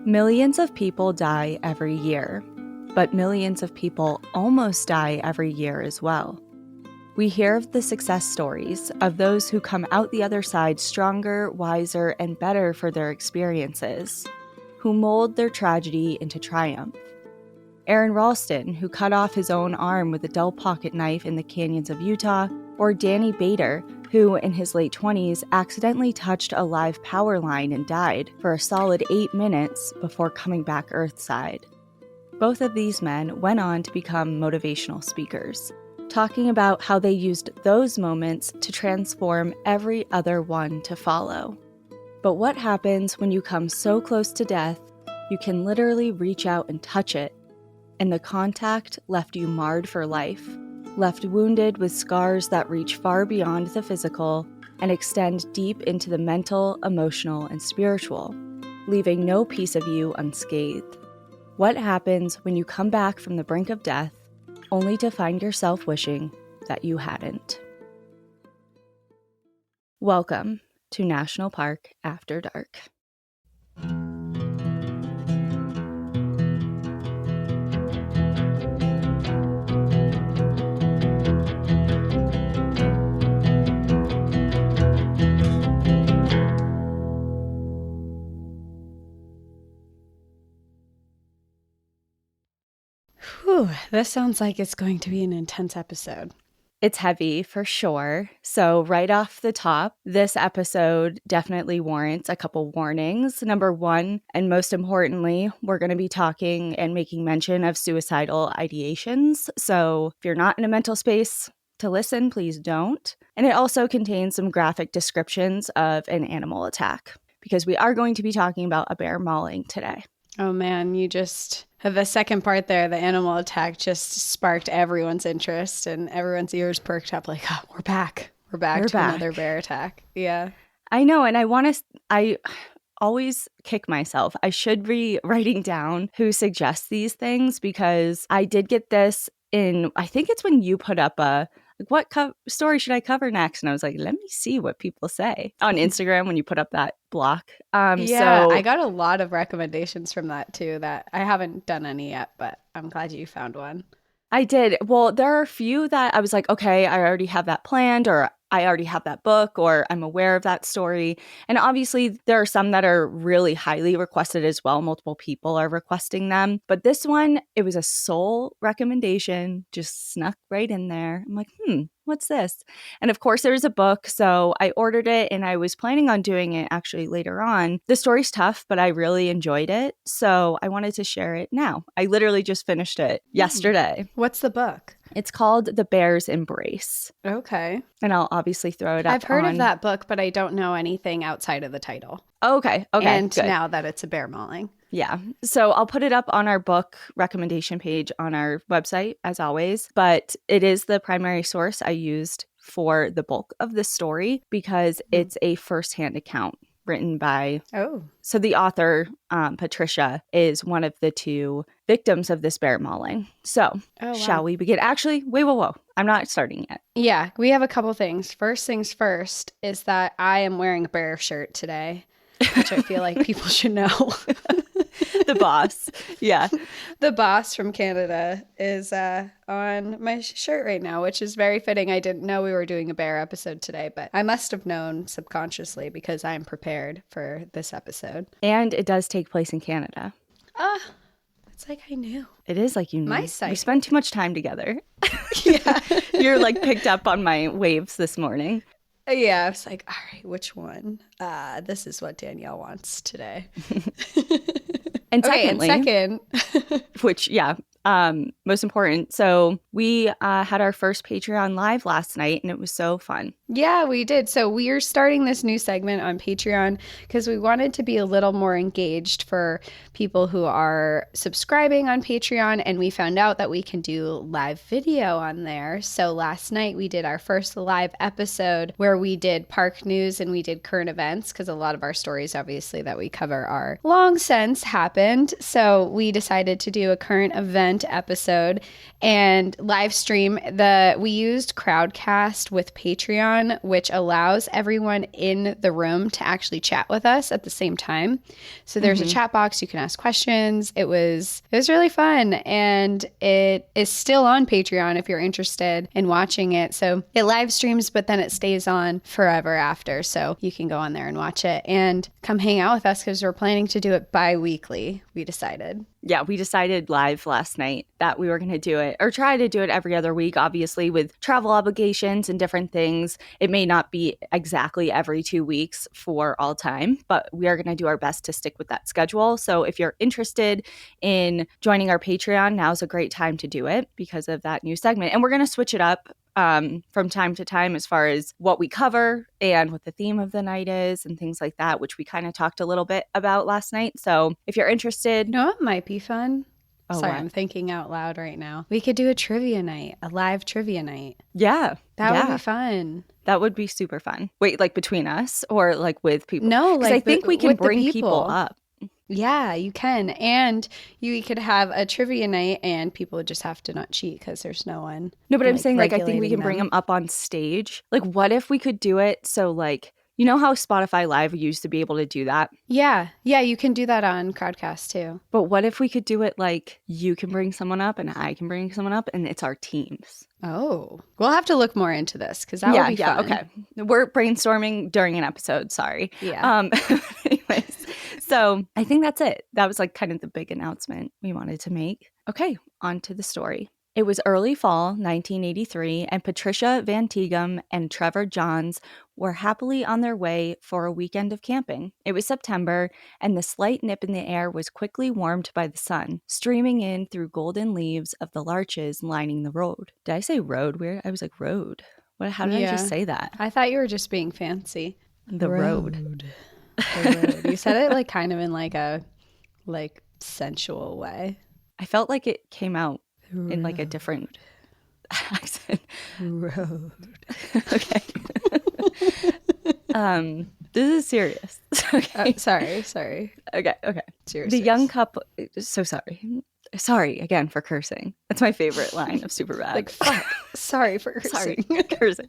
Millions of people die every year, but millions of people almost die every year as well. We hear of the success stories of those who come out the other side stronger, wiser, and better for their experiences, who mold their tragedy into triumph. Aaron Ralston, who cut off his own arm with a dull pocket knife in the canyons of Utah, or Danny Bader, who in his late 20s accidentally touched a live power line and died for a solid 8 minutes before coming back earthside. Both of these men went on to become motivational speakers, talking about how they used those moments to transform every other one to follow. But what happens when you come so close to death, you can literally reach out and touch it, and the contact left you marred for life, left wounded with scars that reach far beyond the physical and extend deep into the mental, emotional, and spiritual, leaving no piece of you unscathed? What happens when you come back from the brink of death, only to find yourself wishing that you hadn't? Welcome to National Park After Dark. Whew, this sounds like it's going to be an intense episode. It's heavy for sure. So right off the top, this episode definitely warrants a couple warnings. Number one, and most importantly, we're going to be talking and making mention of suicidal ideations. So if you're not in a mental space to listen, please don't. And it also contains some graphic descriptions of an animal attack, because we are going to be talking about a bear mauling today. Oh man, you just... The second part there, the animal attack, just sparked everyone's interest and everyone's ears perked up like, oh, we're back. We're back to another bear attack. Yeah. I know. And I always kick myself. I should be writing down who suggests these things, because I did get this I think it's when you put up what story should I cover next? And I was like, let me see what people say on Instagram when you put up that block. So I got a lot of recommendations from that too, that I haven't done any yet, but I'm glad you found one. I did. Well, there are a few that I was like, okay, I already have that planned, or I already have that book, or I'm aware of that story. And obviously there are some that are really highly requested as well. Multiple people are requesting them. But this one, it was a sole recommendation, just snuck right in there. I'm like, what's this? And of course there's a book. So I ordered it and I was planning on doing it actually later on. The story's tough, but I really enjoyed it. So I wanted to share it now. I literally just finished it yesterday. What's the book? It's called The Bear's Embrace. Okay. And I'll obviously throw it up. I've heard of that book, but I don't know anything outside of the title. Okay. And good. Now that it's a bear mauling. Yeah. So I'll put it up on our book recommendation page on our website, as always. But it is the primary source I used for the bulk of the story, because it's a firsthand account written by... So the author, Patricia, is one of the two victims of this bear mauling. So Shall we begin? Actually, whoa. I'm not starting yet. Yeah, we have a couple things. First things first is that I am wearing a bear shirt today, which I feel like people should know. The boss. Yeah. The boss from Canada is on my shirt right now, which is very fitting. I didn't know we were doing a bear episode today, but I must have known subconsciously, because I'm prepared for this episode. And it does take place in Canada. It's like I knew. It is like you knew. My sight. We spend too much time together. Yeah. You're like picked up on my waves this morning. Yeah, I was like, all right, which one? This is what Danielle wants today. And second, which, most important. So we had our first Patreon live last night, and it was so fun. Yeah, we did. So we are starting this new segment on Patreon because we wanted to be a little more engaged for people who are subscribing on Patreon, and we found out that we can do live video on there. So last night we did our first live episode where we did park news and we did current events, because a lot of our stories, obviously, that we cover are long since happened. So we decided to do a current event episode and live stream. We used Crowdcast with Patreon Patreon, which allows everyone in the room to actually chat with us at the same time. So there's a chat box. You can ask questions. It was really fun. And it is still on Patreon if you're interested in watching it. So it live streams, but then it stays on forever after. So you can go on there and watch it and come hang out with us because we're planning to do it bi-weekly, we decided. Yeah, we decided live last night that we were going to do it or try to do it every other week. Obviously, with travel obligations and different things, it may not be exactly every 2 weeks for all time, but we are going to do our best to stick with that schedule. So if you're interested in joining our Patreon, now's a great time to do it because of that new segment. And we're going to switch it up from time to time as far as what we cover and what the theme of the night is and things like that, which we kind of talked a little bit about last night. So if you're interested. No, it might be fun. Oh, sorry, what? I'm thinking out loud right now. We could do a trivia night, a live trivia night. Yeah. That would be fun. That would be super fun. Wait, like between us or like with people? No, like I think we can bring people up. Yeah, you can. And you could have a trivia night and people would just have to not cheat because there's no one. No, but I'm saying like I think we can bring them up on stage. Like what if we could do it so like, you know how Spotify Live used to be able to do that? Yeah. Yeah, you can do that on Crowdcast too. But what if we could do it like you can bring someone up and I can bring someone up and it's our teams? Oh, we'll have to look more into this because that would be fun. Okay. We're brainstorming during an episode. Sorry. Yeah. Anyways, so I think that's it. That was like kind of the big announcement we wanted to make. Okay, on to the story. It was early fall 1983, and Patricia Van Tighem and Trevor Janz were happily on their way for a weekend of camping. It was September, and the slight nip in the air was quickly warmed by the sun, streaming in through golden leaves of the larches lining the road. Did I say road? Weird. I was like, road. How did I just say that? I thought you were just being fancy. The road. The road. You said it like kind of in like a sensual way. I felt like it came out in like a different accent. Road. Okay. This is serious. Okay. Sorry. Okay. Serious. The young couple. So sorry. Sorry again for cursing. That's my favorite line of Superbad. Like fuck. Sorry for cursing. Sorry, cursing.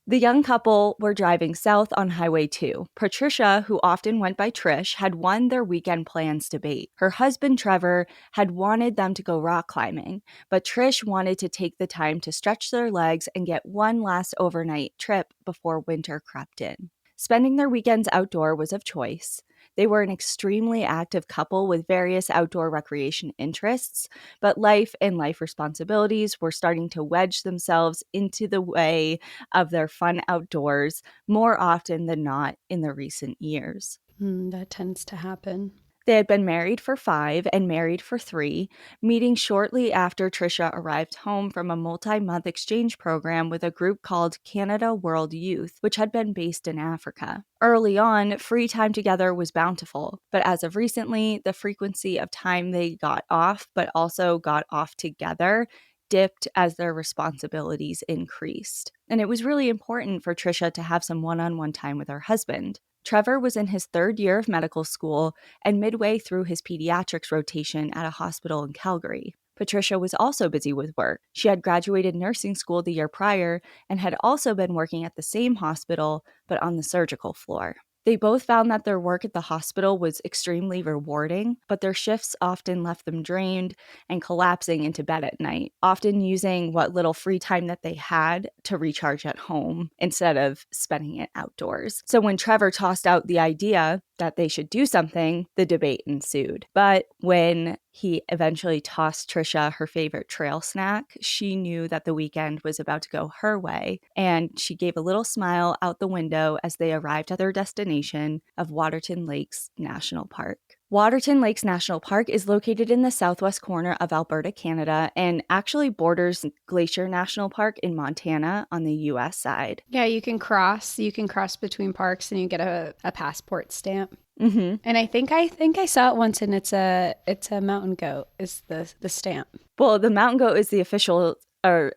The young couple were driving south on Highway 2. Patricia, who often went by Trish, had won their weekend plans debate. Her husband, Trevor, had wanted them to go rock climbing, but Trish wanted to take the time to stretch their legs and get one last overnight trip before winter crept in. Spending their weekends outdoor was of choice. They were an extremely active couple with various outdoor recreation interests, but life and life responsibilities were starting to wedge themselves into the way of their fun outdoors more often than not in the recent years. That tends to happen. They had been married for 5 and married for 3, meeting shortly after Tricia arrived home from a multi-month exchange program with a group called Canada World Youth, which had been based in Africa. Early on, free time together was bountiful, but as of recently, the frequency of time they got off, but also got off together, dipped as their responsibilities increased. And it was really important for Tricia to have some one-on-one time with her husband. Trevor was in his 3rd year of medical school and midway through his pediatrics rotation at a hospital in Calgary. Patricia was also busy with work. She had graduated nursing school the year prior and had also been working at the same hospital, but on the surgical floor. They both found that their work at the hospital was extremely rewarding, but their shifts often left them drained and collapsing into bed at night, often using what little free time that they had to recharge at home instead of spending it outdoors. So when Trevor tossed out the idea that they should do something, the debate ensued. But when he eventually tossed Tricia her favorite trail snack, she knew that the weekend was about to go her way, and she gave a little smile out the window as they arrived at their destination of Waterton Lakes National Park. Waterton Lakes National Park is located in the southwest corner of Alberta, Canada, and actually borders Glacier National Park in Montana on the U.S. side. Yeah, you can cross between parks and you get a passport stamp. Mm-hmm. And I think I saw it once, and it's a mountain goat is the stamp. Well, the mountain goat is the official or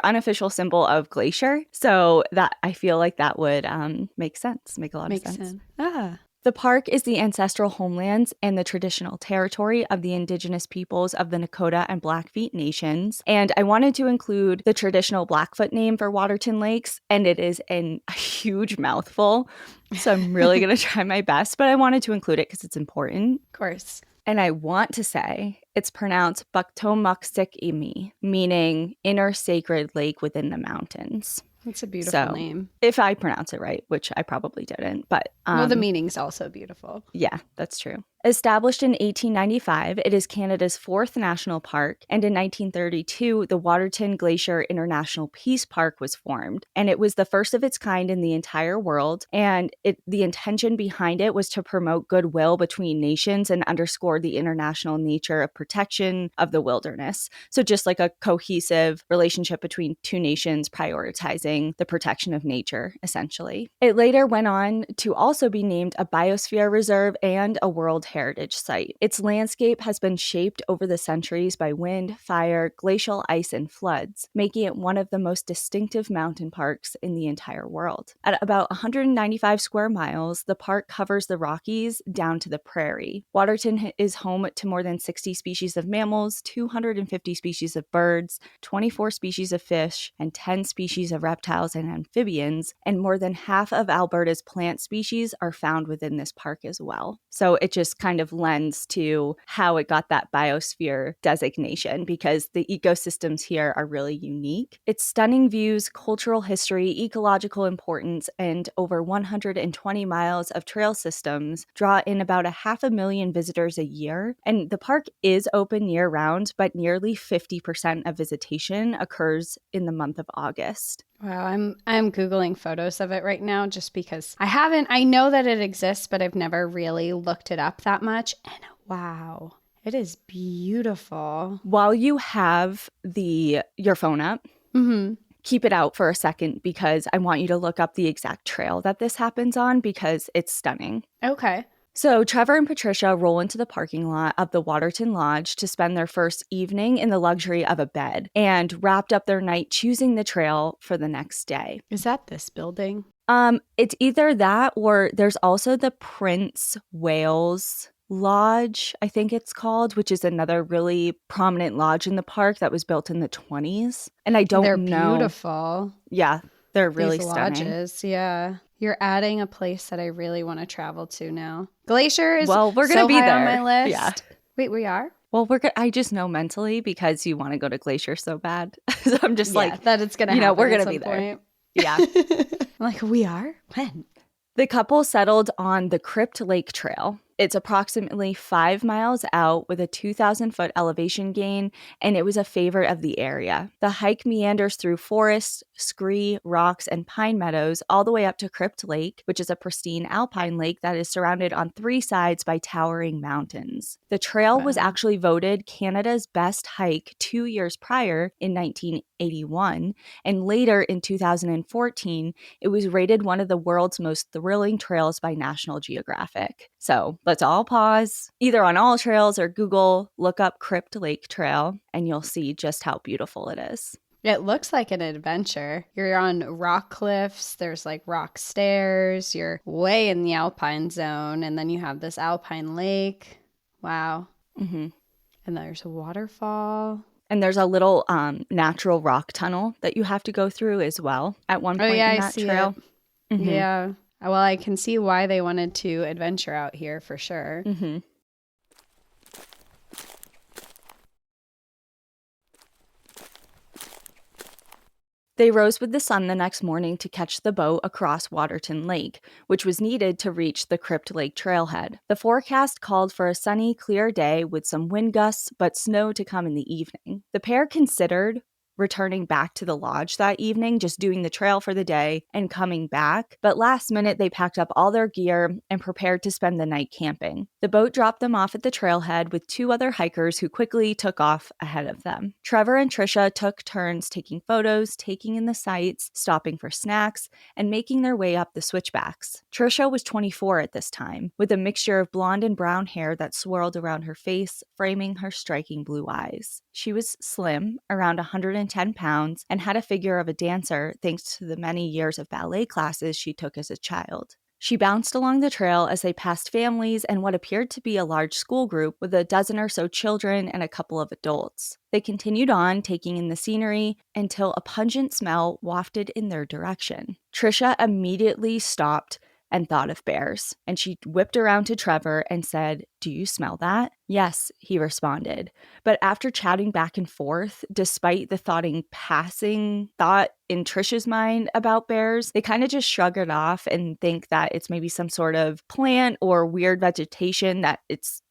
unofficial symbol of Glacier, so that I feel like that would make sense, make a lot of sense. The park is the ancestral homelands and the traditional territory of the indigenous peoples of the Nakota and Blackfeet nations. And I wanted to include the traditional Blackfoot name for Waterton Lakes, and it is a huge mouthful. So I'm really going to try my best, but I wanted to include it because it's important. Of course. And I want to say it's pronounced Buktomuksik-imi, meaning inner sacred lake within the mountains. It's a beautiful name. If I pronounce it right, which I probably didn't, but well, the meaning's also beautiful. Yeah, that's true. Established in 1895, it is Canada's 4th national park, and in 1932, the Waterton Glacier International Peace Park was formed, and it was the first of its kind in the entire world, and the intention behind it was to promote goodwill between nations and underscore the international nature of protection of the wilderness. So just like a cohesive relationship between two nations prioritizing the protection of nature, essentially. It later went on to also be named a biosphere reserve and a World Heritage Site. Its landscape has been shaped over the centuries by wind, fire, glacial ice, and floods, making it one of the most distinctive mountain parks in the entire world. At about 195 square miles, the park covers the Rockies down to the prairie. Waterton is home to more than 60 species of mammals, 250 species of birds, 24 species of fish, and 10 species of reptiles and amphibians, and more than half of Alberta's plant species are found within this park as well. So it just kind of lends to how it got that biosphere designation, because the ecosystems here are really unique. Its stunning views, cultural history, ecological importance, and over 120 miles of trail systems draw in about 500,000 visitors a year. And the park is open year-round, but nearly 50% of visitation occurs in the month of August. Wow, I'm Googling photos of it right now just because I know that it exists, but I've never really looked it up that much. And wow, it is beautiful. While you have your phone up, keep it out for a second, because I want you to look up the exact trail that this happens on, because it's stunning. Okay. So Trevor and Patricia roll into the parking lot of the Waterton Lodge to spend their first evening in the luxury of a bed, and wrapped up their night choosing the trail for the next day. Is that this building? It's either that, or there's also the Prince Wales Lodge, I think it's called, which is another really prominent lodge in the park that was built in the 20s. And I don't know. They're beautiful. Yeah, they're really These stunning. Lodges, yeah. You're adding a place that I really want to travel to now. Glacier is we're gonna be high there on my list. Yeah. Wait, we are? Well, I just know mentally, because you want to go to Glacier so bad. So I'm just that it's going to happen. We're going to be there. Point. Yeah. I'm like, we are? When? The couple settled on the Crypt Lake Trail. It's approximately 5 miles out with a 2,000-foot elevation gain, and it was a favorite of the area. The hike meanders through forests, scree, rocks, and pine meadows all the way up to Crypt Lake, which is a pristine alpine lake that is surrounded on 3 sides by towering mountains. The trail was actually voted Canada's best hike 2 years prior in 1981, and later in 2014, it was rated one of the world's most thrilling trails by National Geographic. So let's all pause, either on All Trails or Google, look up Crypt Lake Trail, and you'll see just how beautiful it is. It looks like an adventure. You're on rock cliffs, there's like rock stairs, you're way in the alpine zone, and then you have this alpine lake. Wow. Mm-hmm. And there's a waterfall. And there's a little natural rock tunnel that you have to go through as well at one point in that trail. Mm-hmm. Yeah. Well, I can see why they wanted to adventure out here for sure. Mm-hmm. They rose with the sun the next morning to catch the boat across Waterton Lake, which was needed to reach the Crypt Lake trailhead. The forecast called for a sunny, clear day with some wind gusts, but snow to come in the evening. The pair considered returning back to the lodge that evening, just doing the trail for the day and coming back. But last minute, they packed up all their gear and prepared to spend the night camping. The boat dropped them off at the trailhead with 2 other hikers who quickly took off ahead of them. Trevor and Tricia took turns taking photos, taking in the sights, stopping for snacks, and making their way up the switchbacks. Tricia was 24 at this time, with a mixture of blonde and brown hair that swirled around her face, framing her striking blue eyes. She was slim, around 110 pounds, and had a figure of a dancer thanks to the many years of ballet classes she took as a child. She bounced along the trail as they passed families and what appeared to be a large school group with a dozen or so children and a couple of adults. They continued on, taking in the scenery, until a pungent smell wafted in their direction. Trisha immediately stopped and thought of bears, and she whipped around to Trevor and said, "Do you smell that?" "Yes," he responded. But after chatting back and forth, despite the passing thought in Trisha's mind about bears, they kind of just shrug it off and think that it's maybe some sort of plant or weird vegetation that it's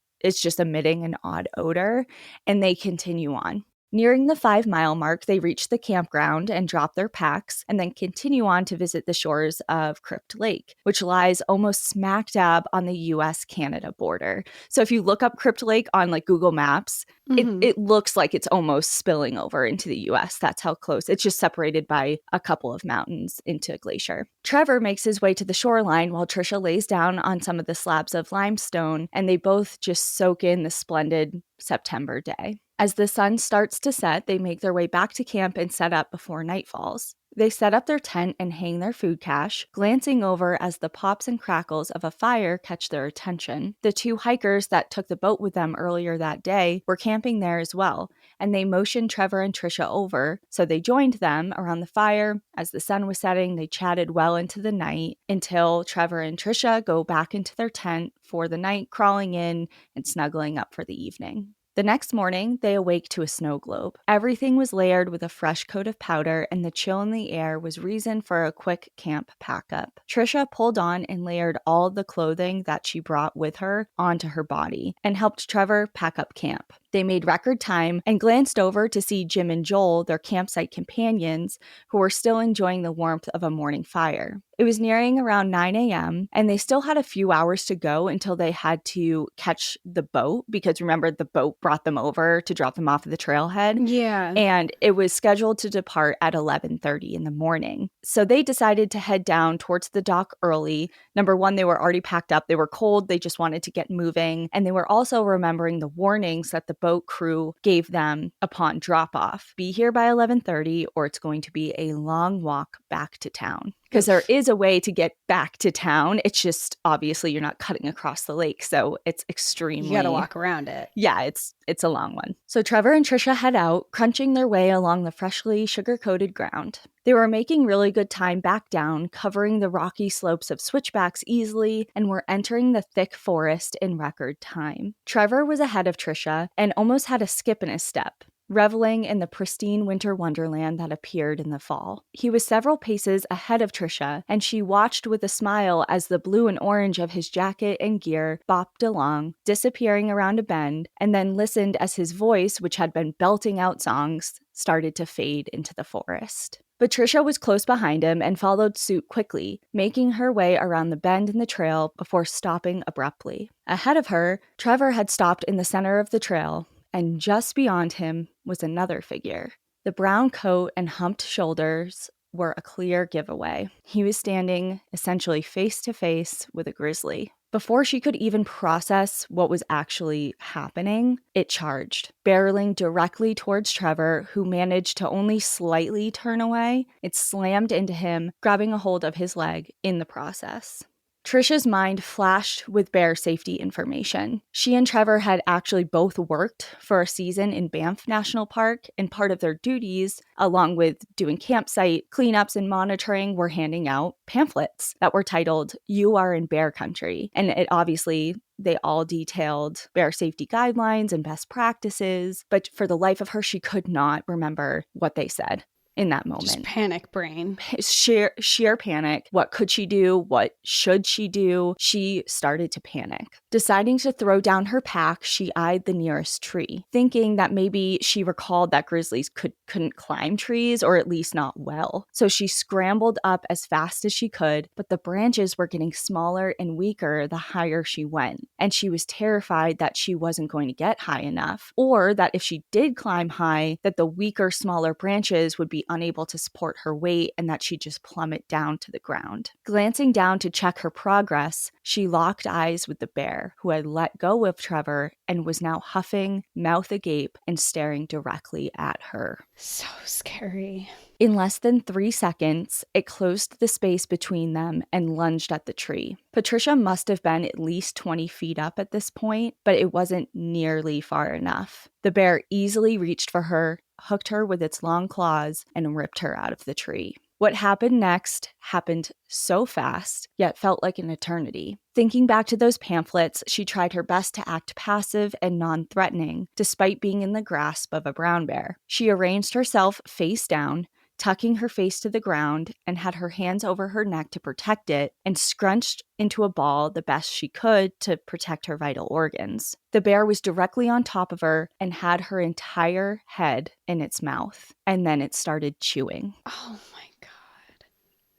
just emitting an odd odor, and they continue on. Nearing the 5-mile mark, they reach the campground and drop their packs, and then continue on to visit the shores of Crypt Lake, which lies almost smack dab on the US-Canada border. So if you look up Crypt Lake on like Google Maps, it looks like it's almost spilling over into the US. That's how close. It's just separated by a couple of mountains into a glacier. Trevor makes his way to the shoreline while Trisha lays down on some of the slabs of limestone, and they both just soak in the splendid September day. As the sun starts to set, they make their way back to camp and set up before night falls. They set up their tent and hang their food cache, glancing over as the pops and crackles of a fire catch their attention. The 2 hikers that took the boat with them earlier that day were camping there as well, and they motioned Trevor and Trisha over, so they joined them around the fire. As the sun was setting, they chatted well into the night until Trevor and Trisha go back into their tent for the night, crawling in and snuggling up for the evening. The next morning, they awake to a snow globe. Everything was layered with a fresh coat of powder, and the chill in the air was reason for a quick camp pack-up. Trisha pulled on and layered all the clothing that she brought with her onto her body and helped Trevor pack up camp. They made record time and glanced over to see Jim and Joel, their campsite companions, who were still enjoying the warmth of a morning fire. It was nearing around 9 a.m., and they still had a few hours to go until they had to catch the boat, because remember, the boat brought them over to drop them off at the trailhead. Yeah. And it was scheduled to depart at 11:30 in the morning. So they decided to head down towards the dock early. Number one, they were already packed up. They were cold. They just wanted to get moving. And they were also remembering the warnings that the boat crew gave them upon drop-off. Be here by 11:30 or it's going to be a long walk back to town. Because there is a way to get back to town. It's just, obviously, you're not cutting across the lake. So it's extremely... You got to walk around it. Yeah, it's a long one. So Trevor and Trisha head out, crunching their way along the freshly sugar-coated ground. They were making really good time back down, covering the rocky slopes of switchbacks easily, and were entering the thick forest in record time. Trevor was ahead of Trisha and almost had a skip in his step, reveling in the pristine winter wonderland that appeared in the fall. He was several paces ahead of Trisha, and she watched with a smile as the blue and orange of his jacket and gear bopped along, disappearing around a bend, and then listened as his voice, which had been belting out songs, started to fade into the forest. But Trisha was close behind him and followed suit quickly, making her way around the bend in the trail before stopping abruptly. Ahead of her, Trevor had stopped in the center of the trail, and just beyond him was another figure. The brown coat and humped shoulders were a clear giveaway. He was standing essentially face to face with a grizzly. Before she could even process what was actually happening, it charged, barreling directly towards Trevor, who managed to only slightly turn away. It slammed into him, grabbing a hold of his leg in the process. Trisha's mind flashed with bear safety information. She and Trevor had actually both worked for a season in Banff National Park, and part of their duties, along with doing campsite cleanups and monitoring, were handing out pamphlets that were titled, "You Are in Bear Country." And it obviously, they all detailed bear safety guidelines and best practices, but for the life of her, she could not remember what they said in that moment. Just panic brain. Sheer panic. What could she do? What should she do? She started to panic. Deciding to throw down her pack, she eyed the nearest tree, thinking that maybe she recalled that grizzlies couldn't climb trees, or at least not well. So she scrambled up as fast as she could, but the branches were getting smaller and weaker the higher she went. And she was terrified that she wasn't going to get high enough, or that if she did climb high, that the weaker, smaller branches would be unable to support her weight and that she'd just plummet down to the ground. Glancing down to check her progress, she locked eyes with the bear, who had let go of Trevor and was now huffing, mouth agape, and staring directly at her. So scary. In less than 3 seconds, it closed the space between them and lunged at the tree. Patricia must have been at least 20 feet up at this point, but it wasn't nearly far enough. The bear easily reached for her, hooked her with its long claws, and ripped her out of the tree. What happened next happened so fast, yet felt like an eternity. Thinking back to those pamphlets, she tried her best to act passive and non-threatening, despite being in the grasp of a brown bear. She arranged herself face down, tucking her face to the ground, and had her hands over her neck to protect it, and scrunched into a ball the best she could to protect her vital organs. The bear was directly on top of her and had her entire head in its mouth, and then it started chewing. Oh my God.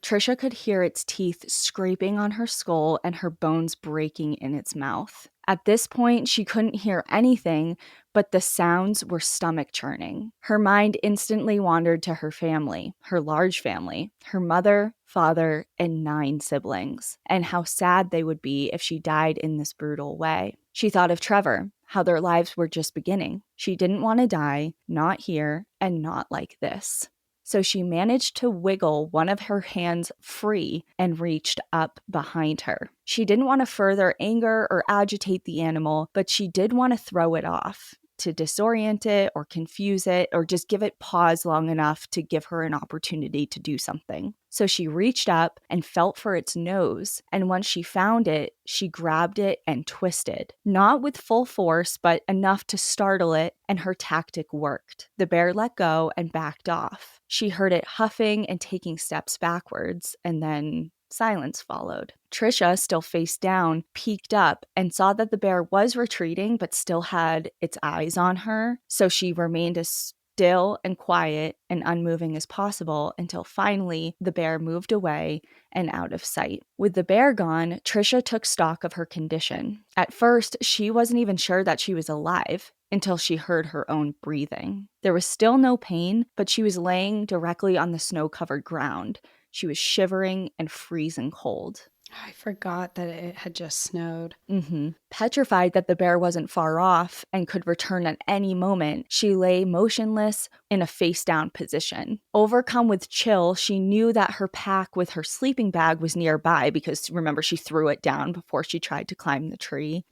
Trisha could hear its teeth scraping on her skull and her bones breaking in its mouth. At this point, she couldn't hear anything, but the sounds were stomach-churning. Her mind instantly wandered to her family, her large family, her mother, father, and 9 siblings, and how sad they would be if she died in this brutal way. She thought of Trevor, how their lives were just beginning. She didn't want to die, not here, and not like this. So she managed to wiggle one of her hands free and reached up behind her. She didn't want to further anger or agitate the animal, but she did want to throw it off, to disorient it or confuse it or just give it pause long enough to give her an opportunity to do something. So she reached up and felt for its nose, and once she found it, she grabbed it and twisted. Not with full force, but enough to startle it, and her tactic worked. The bear let go and backed off. She heard it huffing and taking steps backwards, and then silence followed. Trisha, still face down, peeked up and saw that the bear was retreating but still had its eyes on her, so she remained as still and quiet and unmoving as possible until finally the bear moved away and out of sight. With the bear gone, Trisha took stock of her condition. At first, she wasn't even sure that she was alive until she heard her own breathing. There was still no pain, but she was laying directly on the snow-covered ground. She was shivering and freezing cold. I forgot that it had just snowed. Petrified that the bear wasn't far off and could return at any moment, she lay motionless in a face-down position. Overcome with chill, she knew that her pack with her sleeping bag was nearby because, remember, she threw it down before she tried to climb the tree.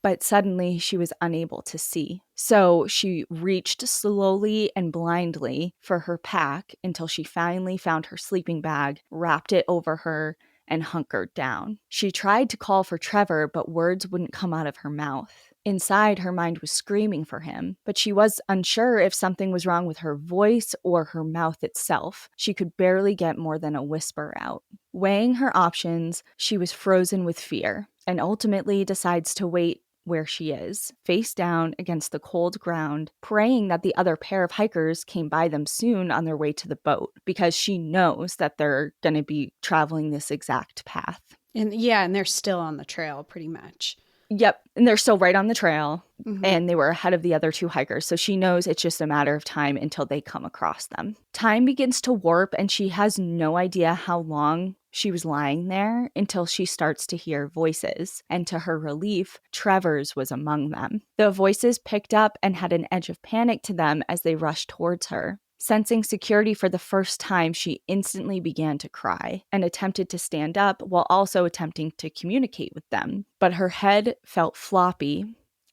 But suddenly, she was unable to see. So she reached slowly and blindly for her pack until she finally found her sleeping bag, wrapped it over her, and hunkered down. She tried to call for Trevor, but words wouldn't come out of her mouth. Inside, her mind was screaming for him, but she was unsure if something was wrong with her voice or her mouth itself. She could barely get more than a whisper out. Weighing her options, she was frozen with fear, and ultimately decides to wait where she is, face down against the cold ground, praying that the other pair of hikers came by them soon on their way to the boat, because she knows that they're going to be traveling this exact path. And they're still on the trail pretty much. Yep, and they're still right on the trail, and they were ahead of the other 2 hikers, so she knows it's just a matter of time until they come across them. Time begins to warp, and she has no idea how long she was lying there until she starts to hear voices, and to her relief, Trevor's was among them. The voices picked up and had an edge of panic to them as they rushed towards her. Sensing security for the first time, she instantly began to cry and attempted to stand up while also attempting to communicate with them. But her head felt floppy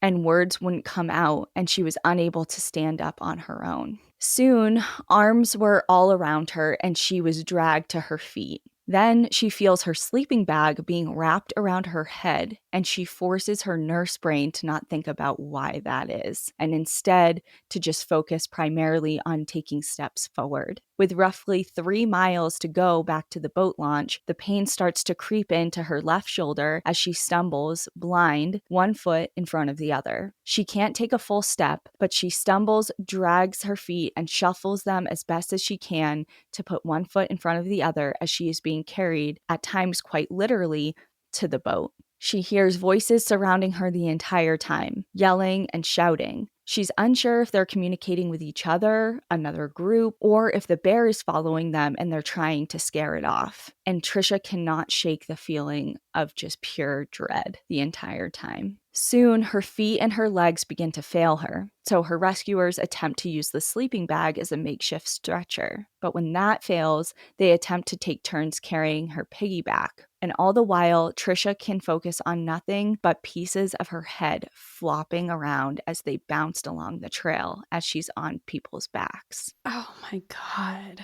and words wouldn't come out, and she was unable to stand up on her own. Soon, arms were all around her and she was dragged to her feet. Then she feels her sleeping bag being wrapped around her head, and she forces her nurse brain to not think about why that is, and instead to just focus primarily on taking steps forward. With roughly 3 miles to go back to the boat launch, the pain starts to creep into her left shoulder as she stumbles, blind, 1 foot in front of the other. She can't take a full step, but she stumbles, drags her feet, and shuffles them as best as she can to put 1 foot in front of the other as she is being carried, at times quite literally, to the boat. She hears voices surrounding her the entire time, yelling and shouting. She's unsure if they're communicating with each other, another group, or if the bear is following them and they're trying to scare it off. And Trisha cannot shake the feeling of just pure dread the entire time. Soon, her feet and her legs begin to fail her, so her rescuers attempt to use the sleeping bag as a makeshift stretcher. But when that fails, they attempt to take turns carrying her piggyback. And all the while, Trisha can focus on nothing but pieces of her head flopping around as they bounced along the trail as she's on people's backs. Oh my God.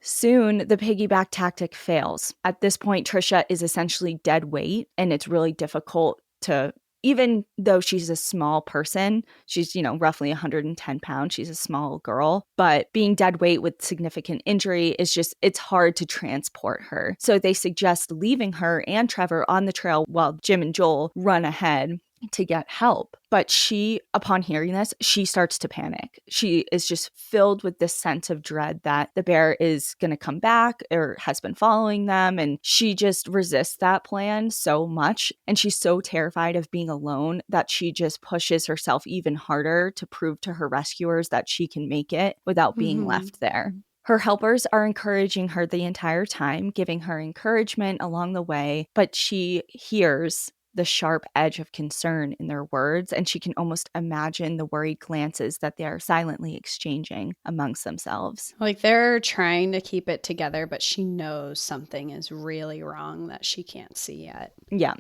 Soon, the piggyback tactic fails. At this point, Trisha is essentially dead weight, and it's really difficult to, even though she's a small person, she's, roughly 110 pounds, she's a small girl, but being dead weight with significant injury is just, it's hard to transport her. So they suggest leaving her and Trevor on the trail while Jim and Joel run ahead to get help. But she, upon hearing this, she starts to panic. She is just filled with this sense of dread that the bear is going to come back or has been following them. And she just resists that plan so much. And she's so terrified of being alone that she just pushes herself even harder to prove to her rescuers that she can make it without being left there. Her helpers are encouraging her the entire time, giving her encouragement along the way, but she hears the sharp edge of concern in their words, and she can almost imagine the worried glances that they are silently exchanging amongst themselves. Like they're trying to keep it together, but she knows something is really wrong that she can't see yet. Yeah.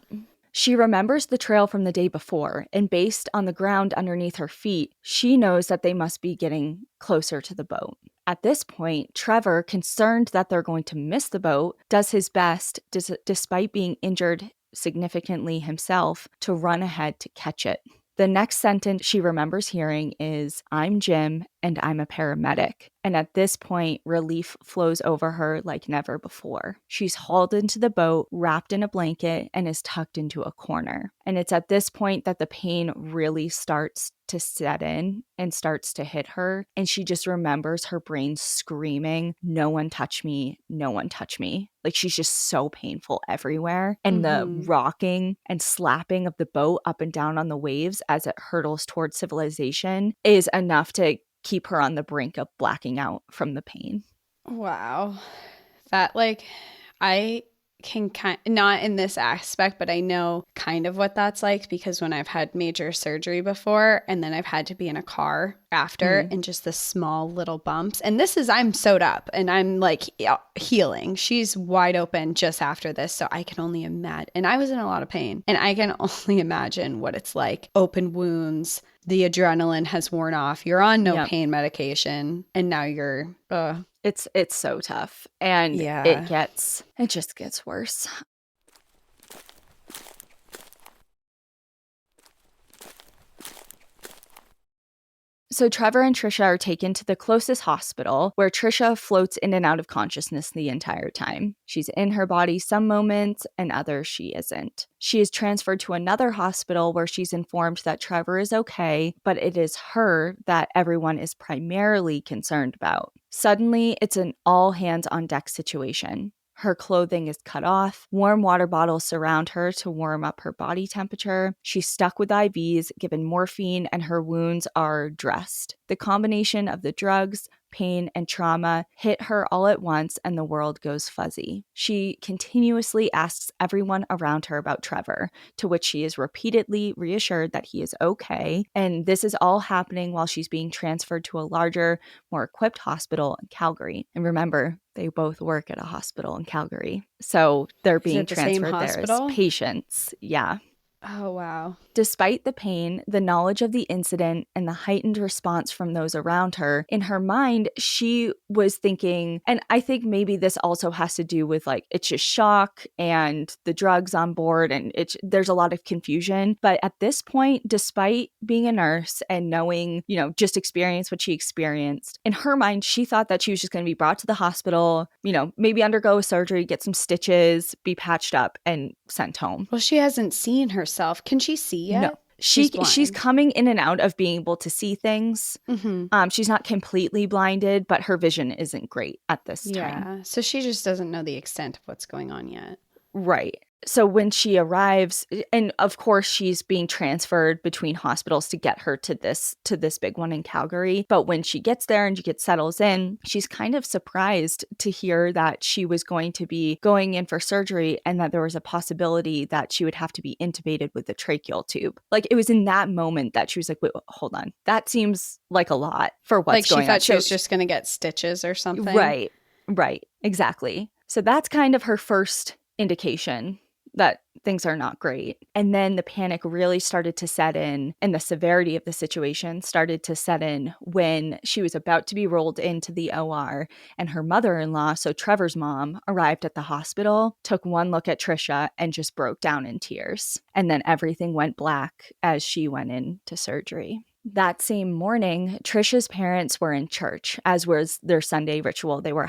She remembers the trail from the day before, and based on the ground underneath her feet, she knows that they must be getting closer to the boat. At this point, Trevor, concerned that they're going to miss the boat, does his best, despite being injured significantly himself, to run ahead to catch it. The next sentence she remembers hearing is, "I'm Jim and I'm a paramedic." And at this point, relief flows over her like never before. She's hauled into the boat, wrapped in a blanket, and is tucked into a corner. And it's at this point that the pain really starts to set in and starts to hit her. And she just remembers her brain screaming, "No one touch me, no one touch me." Like she's just so painful everywhere. And the rocking and slapping of the boat up and down on the waves as it hurtles towards civilization is enough to keep her on the brink of blacking out from the pain. Wow. That, I can not in this aspect, but I know kind of what that's like, because when I've had major surgery before and then I've had to be in a car after and just the small little bumps. And this is, I'm sewed up and I'm healing. She's wide open just after this. So I can only imagine. And I was in a lot of pain, and I can only imagine what it's like. Open wounds, the adrenaline has worn off. You're on no pain medication, and now you're It's so tough, and it just gets worse. So Trevor and Trisha are taken to the closest hospital, where Trisha floats in and out of consciousness the entire time. She's in her body some moments, and others she isn't. She is transferred to another hospital where she's informed that Trevor is okay, but it is her that everyone is primarily concerned about. Suddenly, it's an all-hands-on-deck situation. Her clothing is cut off. Warm water bottles surround her to warm up her body temperature. She's stuck with IVs, given morphine, and her wounds are dressed. The combination of the drugs, pain, and trauma hit her all at once, and the world goes fuzzy. She continuously asks everyone around her about Trevor, to which she is repeatedly reassured that he is okay. And this is all happening while she's being transferred to a larger, more equipped hospital in Calgary. And remember, they both work at a hospital in Calgary. So they're being transferred there as patients. Yeah. Oh, wow. Despite the pain, the knowledge of the incident, and the heightened response from those around her, in her mind, she was thinking, and I think maybe this also has to do with it's just shock and the drugs on board, and there's a lot of confusion. But at this point, despite being a nurse and knowing, just experience what she experienced, in her mind, she thought that she was just going to be brought to the hospital, maybe undergo a surgery, get some stitches, be patched up, and sent home. Well, she hasn't seen herself. Can she see yet? No. She's coming in and out of being able to see things. She's not completely blinded, but her vision isn't great at this time. Yeah, so she just doesn't know the extent of what's going on yet. Right. So when she arrives, and of course she's being transferred between hospitals to get her to this big one in Calgary. But when she gets there and settles in, she's kind of surprised to hear that she was going to be going in for surgery and that there was a possibility that she would have to be intubated with a tracheal tube. Like, it was in that moment that she was like, wait, hold on. That seems like a lot for what's going on. Like, she thought she was just going to get stitches or something. Right. Exactly. So that's kind of her first indication that things are not great. And then the panic really started to set in, and the severity of the situation started to set in when she was about to be rolled into the OR, and her mother-in-law, so Trevor's mom, arrived at the hospital, took one look at Trisha, and just broke down in tears. And then everything went black as she went into surgery. That same morning, Trisha's parents were in church, as was their Sunday ritual. They were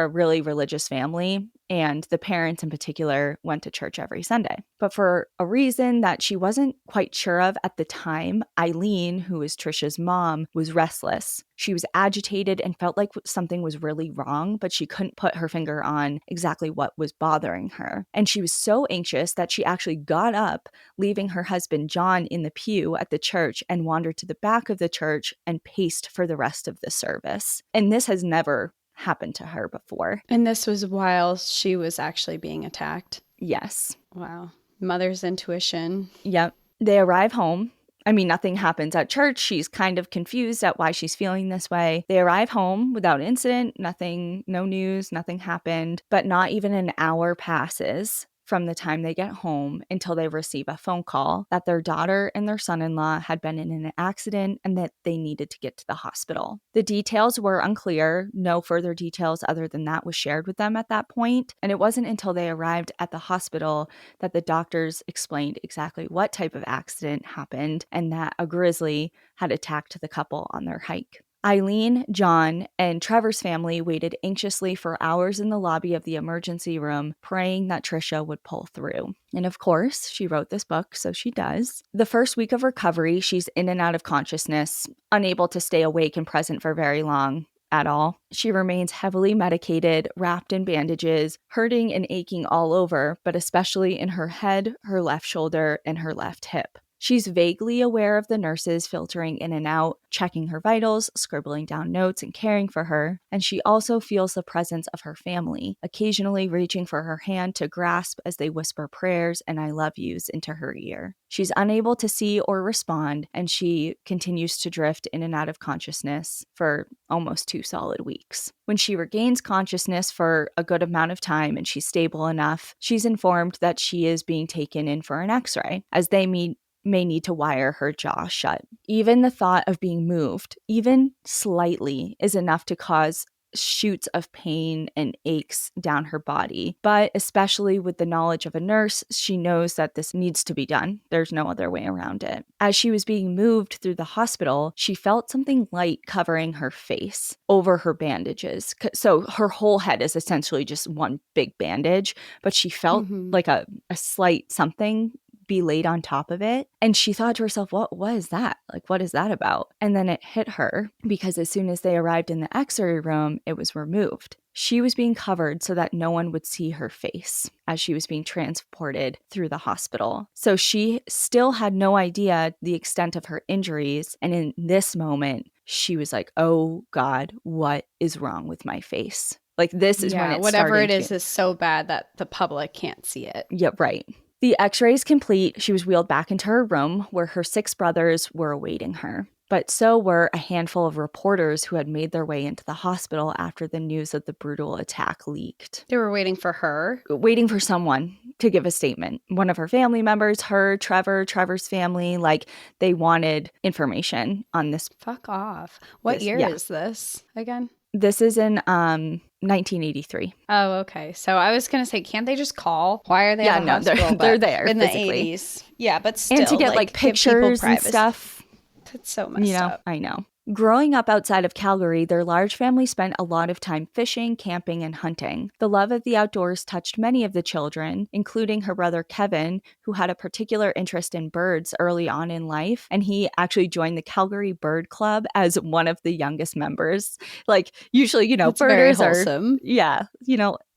a really religious family, and the parents in particular went to church every Sunday. But for a reason that she wasn't quite sure of at the time, Eileen, who is Trisha's mom, was restless. She was agitated and felt like something was really wrong, but she couldn't put her finger on exactly what was bothering her. And she was so anxious that she actually got up, leaving her husband John in the pew at the church, and wandered to the back of the church and paced for the rest of the service. And this has never happened to her before. And this was while she was actually being attacked? Yes. Wow. Mother's intuition. Yep. They arrive home. I mean, nothing happens at church. She's kind of confused at why she's feeling this way. They arrive home without incident, nothing, no news, nothing happened. But not even an hour passes from the time they get home until they receive a phone call that their daughter and their son-in-law had been in an accident and that they needed to get to the hospital. The details were unclear. No further details other than that was shared with them at that point. And it wasn't until they arrived at the hospital that the doctors explained exactly what type of accident happened and that a grizzly had attacked the couple on their hike. Eileen, John, and Trevor's family waited anxiously for hours in the lobby of the emergency room, praying that Trisha would pull through. And of course, she wrote this book, so she does. The first week of recovery, she's in and out of consciousness, unable to stay awake and present for very long at all. She remains heavily medicated, wrapped in bandages, hurting and aching all over, but especially in her head, her left shoulder, and her left hip. She's vaguely aware of the nurses filtering in and out, checking her vitals, scribbling down notes, and caring for her. And she also feels the presence of her family, occasionally reaching for her hand to grasp as they whisper prayers and I love yous into her ear. She's unable to see or respond, and she continues to drift in and out of consciousness for almost 2 solid weeks. When she regains consciousness for a good amount of time and she's stable enough, she's informed that she is being taken in for an X-ray, as they may need to wire her jaw shut. Even the thought of being moved, even slightly, is enough to cause shoots of pain and aches down her body. But especially with the knowledge of a nurse, she knows that this needs to be done. There's no other way around it. As she was being moved through the hospital, she felt something light covering her face over her bandages. So her whole head is essentially just one big bandage, but she felt like a slight something be laid on top of it. And she thought to herself, what is that? Like, what is that about? And then it hit her because as soon as they arrived in the X-ray room, it was removed. She was being covered so that no one would see her face as she was being transported through the hospital. So she still had no idea the extent of her injuries. And in this moment, she was like, oh God, what is wrong with my face? Like, this is when it whatever started it is so bad that the public can't see it. Yeah, right. The x-rays complete, she was wheeled back into her room where her 6 brothers were awaiting her. But so were a handful of reporters who had made their way into the hospital after the news of the brutal attack leaked. They were waiting for her? Waiting for someone to give a statement. One of her family members, her, Trevor's family, like, they wanted information on this. Fuck off. What year is this again? This is in 1983. Oh, okay. So I was going to say, can't they just call? Why are they at the hospital? They're there in physically. The 80s. Yeah, but still. And to get like pictures and stuff. That's so messed up. I know. Growing up outside of Calgary, their large family spent a lot of time fishing, camping, and hunting. The love of the outdoors touched many of the children, including her brother Kevin, who had a particular interest in birds early on in life, and he actually joined the Calgary Bird Club as one of the youngest members. Like, usually, That's birders very wholesome. are,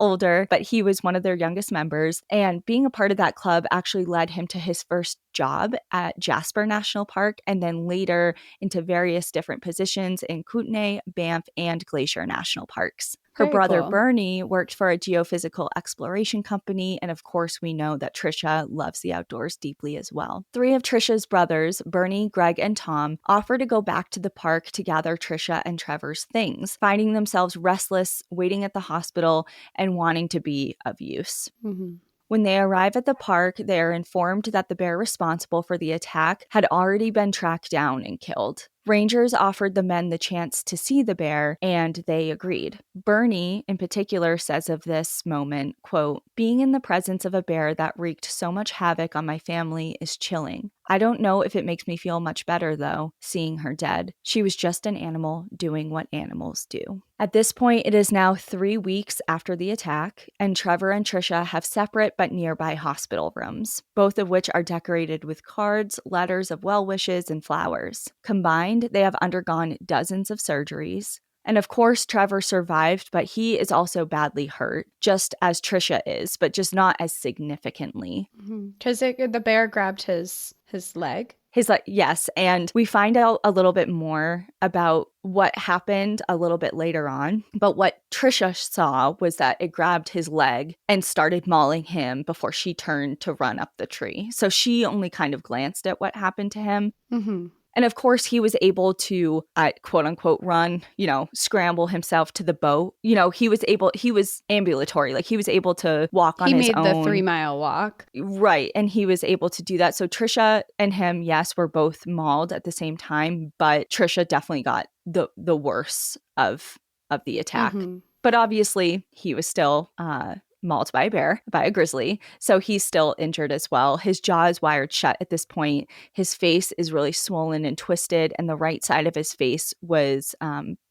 older, but he was one of their youngest members. And being a part of that club actually led him to his first job at Jasper National Park, and then later into various different positions in Kootenay, Banff, and Glacier National Parks. Her Very brother cool. Bernie worked for a geophysical exploration company, and of course we know that Trisha loves the outdoors deeply as well. 3 of Trisha's brothers, Bernie, Greg, and Tom, offer to go back to the park to gather Trisha and Trevor's things, finding themselves restless, waiting at the hospital, and wanting to be of use. Mm-hmm. When they arrive at the park, they are informed that the bear responsible for the attack had already been tracked down and killed. Rangers offered the men the chance to see the bear, and they agreed. Bernie, in particular, says of this moment, quote, "Being in the presence of a bear that wreaked so much havoc on my family is chilling. I don't know if it makes me feel much better, though, seeing her dead. She was just an animal doing what animals do." At this point, it is now 3 weeks after the attack, and Trevor and Trisha have separate but nearby hospital rooms, both of which are decorated with cards, letters of well wishes, and flowers. Combined, they have undergone dozens of surgeries. And of course, Trevor survived, but he is also badly hurt, just as Trisha is, but just not as significantly. Because the bear grabbed his leg. Yes, and we find out a little bit more about what happened a little bit later on. But what Trisha saw was that it grabbed his leg and started mauling him before she turned to run up the tree. So she only kind of glanced at what happened to him. Mm-hmm. And of course, he was able to, quote unquote, run, scramble himself to the boat. He was ambulatory. Like, he was able to walk on his own. He made the 3-mile walk. Right. And he was able to do that. So Trisha and him, yes, were both mauled at the same time, but Trisha definitely got the worst of the attack. Mm-hmm. But obviously, he was still mauled by a grizzly. So he's still injured as well. His jaw is wired shut at this point. His face is really swollen and twisted, and the right side of his face was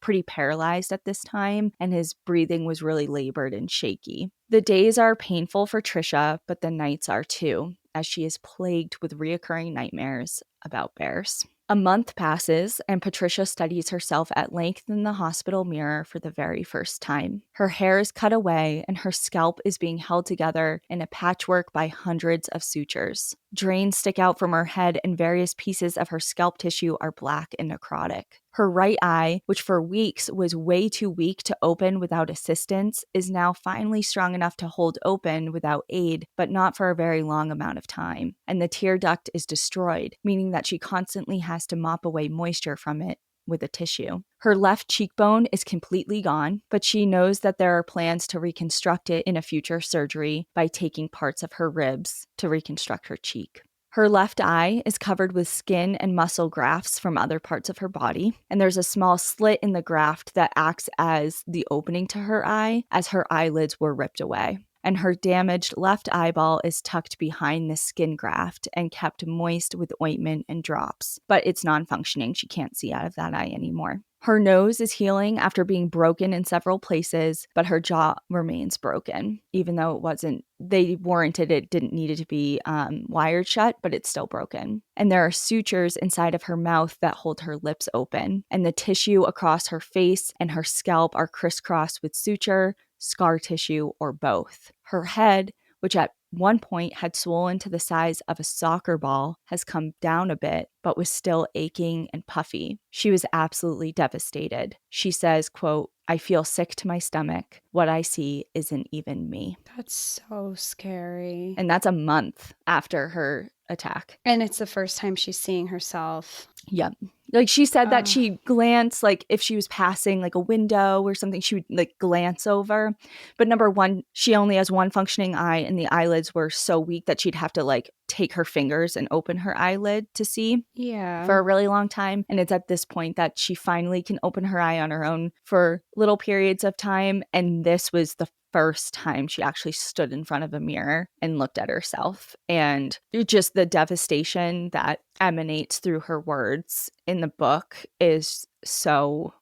pretty paralyzed at this time, and his breathing was really labored and shaky. The days are painful for Trisha, but the nights are too, as she is plagued with reoccurring nightmares about bears. A month passes, and Patricia studies herself at length in the hospital mirror for the very first time. Her hair is cut away, and her scalp is being held together in a patchwork by hundreds of sutures. Drains stick out from her head, and various pieces of her scalp tissue are black and necrotic. Her right eye, which for weeks was way too weak to open without assistance, is now finally strong enough to hold open without aid, but not for a very long amount of time. And the tear duct is destroyed, meaning that she constantly has to mop away moisture from it with a tissue. Her left cheekbone is completely gone, but she knows that there are plans to reconstruct it in a future surgery by taking parts of her ribs to reconstruct her cheek. Her left eye is covered with skin and muscle grafts from other parts of her body, and there's a small slit in the graft that acts as the opening to her eye as her eyelids were ripped away. And her damaged left eyeball is tucked behind the skin graft and kept moist with ointment and drops. But it's non-functioning. She can't see out of that eye anymore. Her nose is healing after being broken in several places, but her jaw remains broken, even though they warranted it didn't need it to be wired shut, but it's still broken. And there are sutures inside of her mouth that hold her lips open, and the tissue across her face and her scalp are crisscrossed with suture, scar tissue, or both. Her head, which at one point had swollen to the size of a soccer ball, has come down a bit, but was still aching and puffy. She was absolutely devastated. She says, quote, "I feel sick to my stomach. What I see isn't even me." That's so scary. And that's a month after her attack. And it's the first time she's seeing herself. Yep. Like, she said that she glanced, like, if she was passing like a window or something, she would like glance over. But number one, she only has one functioning eye, and the eyelids were so weak that she'd have to like take her fingers and open her eyelid to see for a really long time. And it's at this point that she finally can open her eye on her own for little periods of time. And this was the first time she actually stood in front of a mirror and looked at herself. And just the devastation that emanates through her words in the book is so,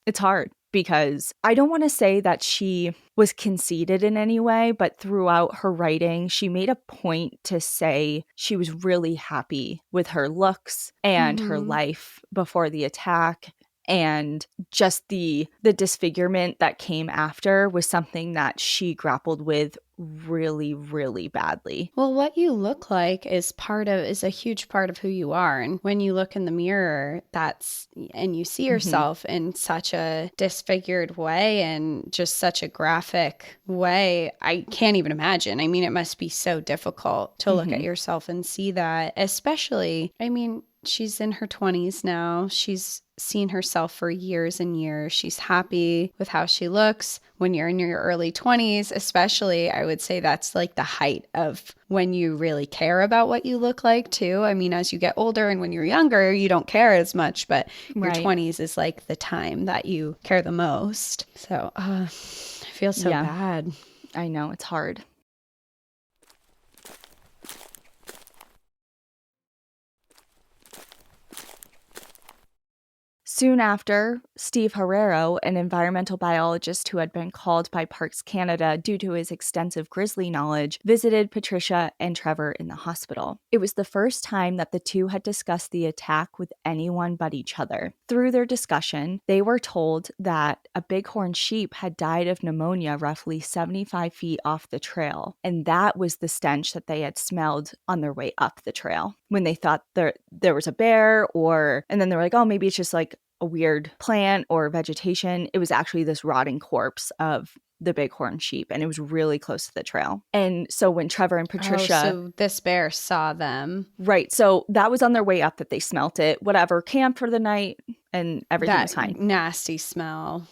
it's hard. Because I don't want to say that she was conceited in any way, but throughout her writing, she made a point to say she was really happy with her looks and her life before the attack. And just the disfigurement that came after was something that she grappled with really, really badly. Well, what you look like is a huge part of who you are. And when you look in the mirror, and you see yourself in such a disfigured way and just such a graphic way, I can't even imagine. I mean, it must be so difficult to look at yourself and see that, especially, I mean, she's in her 20s now. She's seen herself for years and years. She's happy with how she looks. When you're in your early 20s, especially, I would say that's like the height of when you really care about what you look like too. I mean, as you get older and when you're younger, you don't care as much, but your 20s is like the time that you care the most. So I feel so bad. I know, it's hard. Soon after, Steve Herrero, an environmental biologist who had been called by Parks Canada due to his extensive grizzly knowledge, visited Patricia and Trevor in the hospital. It was the first time that the two had discussed the attack with anyone but each other. Through their discussion, they were told that a bighorn sheep had died of pneumonia roughly 75 feet off the trail, and that was the stench that they had smelled on their way up the trail when they thought there was a bear, and then they were like, oh, maybe it's just like a weird plant or vegetation. It was actually this rotting corpse of the bighorn sheep, and it was really close to the trail. And so when Trevor and Patricia... so this bear saw them. Right. So that was on their way up that they smelt it, whatever, camped for the night, and everything was fine. Nasty smell.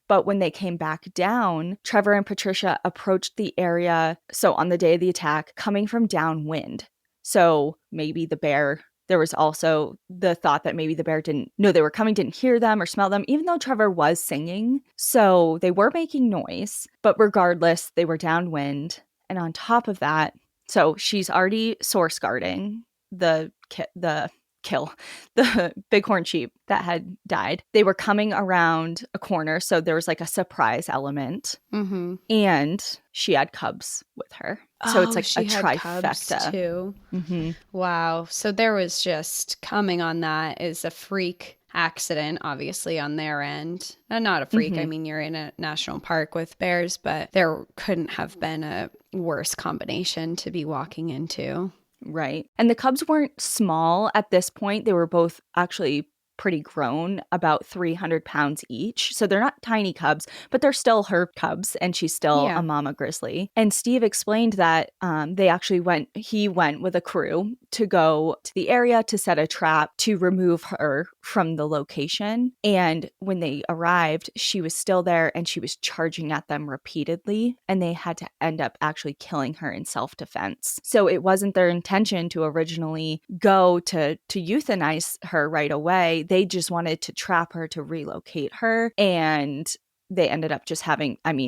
But when they came back down, Trevor and Patricia approached the area, so on the day of the attack, coming from downwind. So maybe the bear... There was also the thought that maybe the bear didn't know they were coming, didn't hear them or smell them, even though Trevor was singing. So they were making noise, but regardless, they were downwind. And on top of that, so she's already source guarding the bighorn sheep that had died. They were coming around a corner, so there was like a surprise element. And she had cubs with her. So it's like a trifecta too. Wow. So there was just coming on that is a freak accident, obviously, on their end. And not a freak. I mean, you're in a national park with bears, but there couldn't have been a worse combination to be walking into. Right. And the cubs weren't small at this point. They were both actually pretty grown, about 300 pounds each. So they're not tiny cubs, but they're still her cubs, and she's still a mama grizzly. And Steve explained that he went with a crew to go to the area to set a trap to remove her from the location. And when they arrived, she was still there and she was charging at them repeatedly, and they had to end up actually killing her in self-defense. So it wasn't their intention to originally go to euthanize her right away. They just wanted to trap her to relocate her, and they ended up just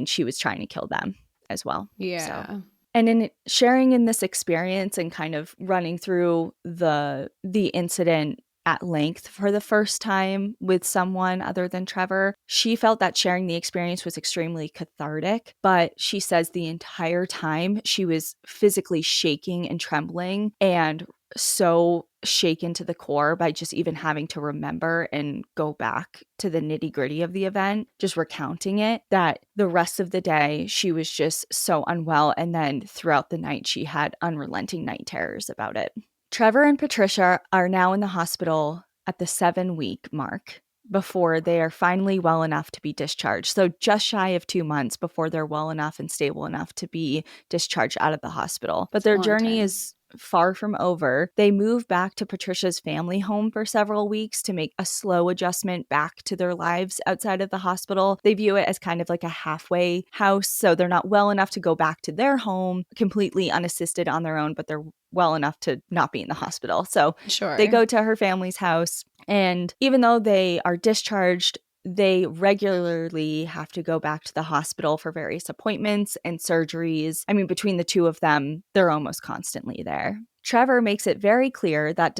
she was trying to kill them as well. Yeah. So. And in sharing in this experience and kind of running through the incident at length for the first time with someone other than Trevor, she felt that sharing the experience was extremely cathartic, but she says the entire time she was physically shaking and trembling, and so shaken to the core by just even having to remember and go back to the nitty-gritty of the event, just recounting it, that the rest of the day she was just so unwell, and then throughout the night she had unrelenting night terrors about it. Trevor and Patricia are now in the hospital at the 7-week mark before they are finally well enough to be discharged. So just shy of 2 months before they're well enough and stable enough to be discharged out of the hospital. But their journey is far from over. They move back to Patricia's family home for several weeks to make a slow adjustment back to their lives outside of the hospital. They view it as kind of like a halfway house, so they're not well enough to go back to their home completely unassisted on their own, but they're well enough to not be in the hospital. So they go to her family's house, and even though they are discharged, they regularly have to go back to the hospital for various appointments and surgeries. I mean, between the two of them, they're almost constantly there. Trevor makes it very clear that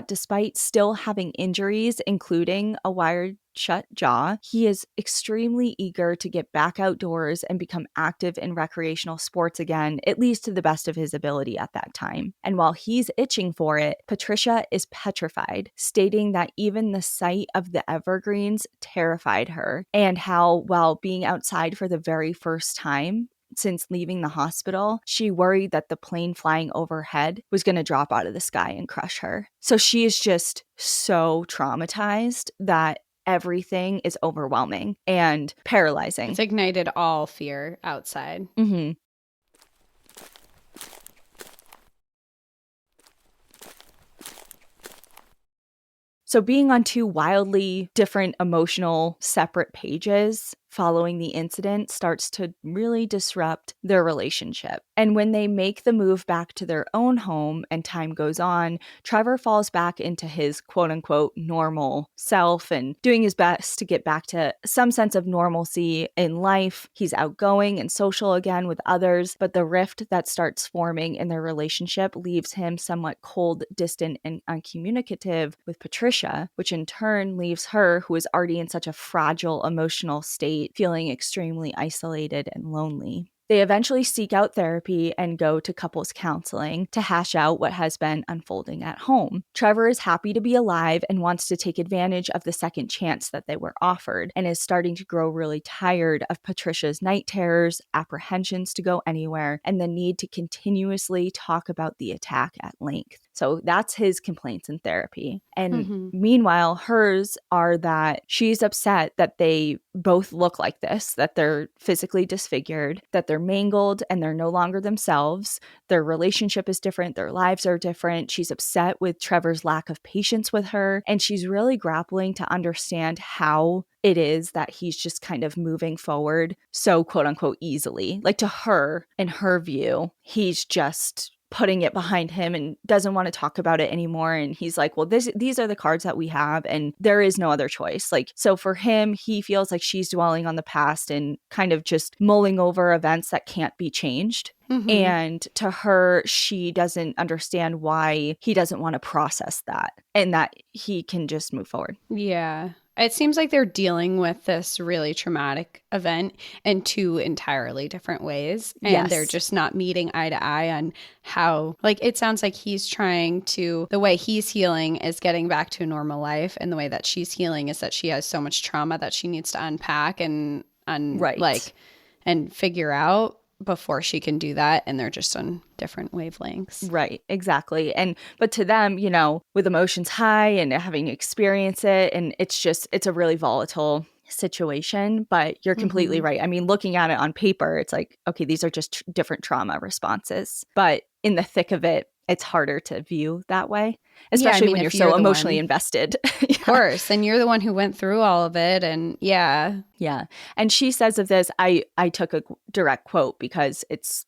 despite still having injuries, including a wired shut jaw. He is extremely eager to get back outdoors and become active in recreational sports again, at least to the best of his ability at that time. And while he's itching for it, Patricia is petrified, stating that even the sight of the evergreens terrified her, and how, while being outside for the very first time since leaving the hospital, she worried that the plane flying overhead was going to drop out of the sky and crush her. So she is just so traumatized that everything is overwhelming and paralyzing. It's ignited all fear outside. Mm-hmm. So being on two wildly different emotional separate pages following the incident starts to really disrupt their relationship. And when they make the move back to their own home and time goes on, Trevor falls back into his quote unquote normal self and doing his best to get back to some sense of normalcy in life. He's outgoing and social again with others, but the rift that starts forming in their relationship leaves him somewhat cold, distant, and uncommunicative with Patricia, which in turn leaves her, who is already in such a fragile emotional state, feeling extremely isolated and lonely. They eventually seek out therapy and go to couples counseling to hash out what has been unfolding at home. Trevor is happy to be alive and wants to take advantage of the second chance that they were offered, and is starting to grow really tired of Patricia's night terrors, apprehensions to go anywhere, and the need to continuously talk about the attack at length. So that's his complaints in therapy. And meanwhile, hers are that she's upset that they both look like this, that they're physically disfigured, that they're mangled and they're no longer themselves. Their relationship is different. Their lives are different. She's upset with Trevor's lack of patience with her. And she's really grappling to understand how it is that he's just kind of moving forward so quote unquote easily. Like, to her, in her view, he's just putting it behind him and doesn't want to talk about it anymore. And he's like, well, these are the cards that we have and there is no other choice. Like, so for him, he feels like she's dwelling on the past and kind of just mulling over events that can't be changed. And to her, she doesn't understand why he doesn't want to process that and that he can just move forward. Yeah. It seems like they're dealing with this really traumatic event in two entirely different ways. And they're just not meeting eye to eye on how, like, it sounds like he's trying to, the way he's healing is getting back to a normal life. And the way that she's healing is that she has so much trauma that she needs to unpack and figure out before she can do that. And they're just on different wavelengths. Right, exactly. But to them, you know, with emotions high and having to experience it, and it's a really volatile situation. But you're completely right. I mean, looking at it on paper, it's like, okay, these are just different trauma responses. But in the thick of it, it's harder to view that way, especially when you're so emotionally invested. Of course. And you're the one who went through all of it. And yeah. And she says of this, I took a direct quote because it's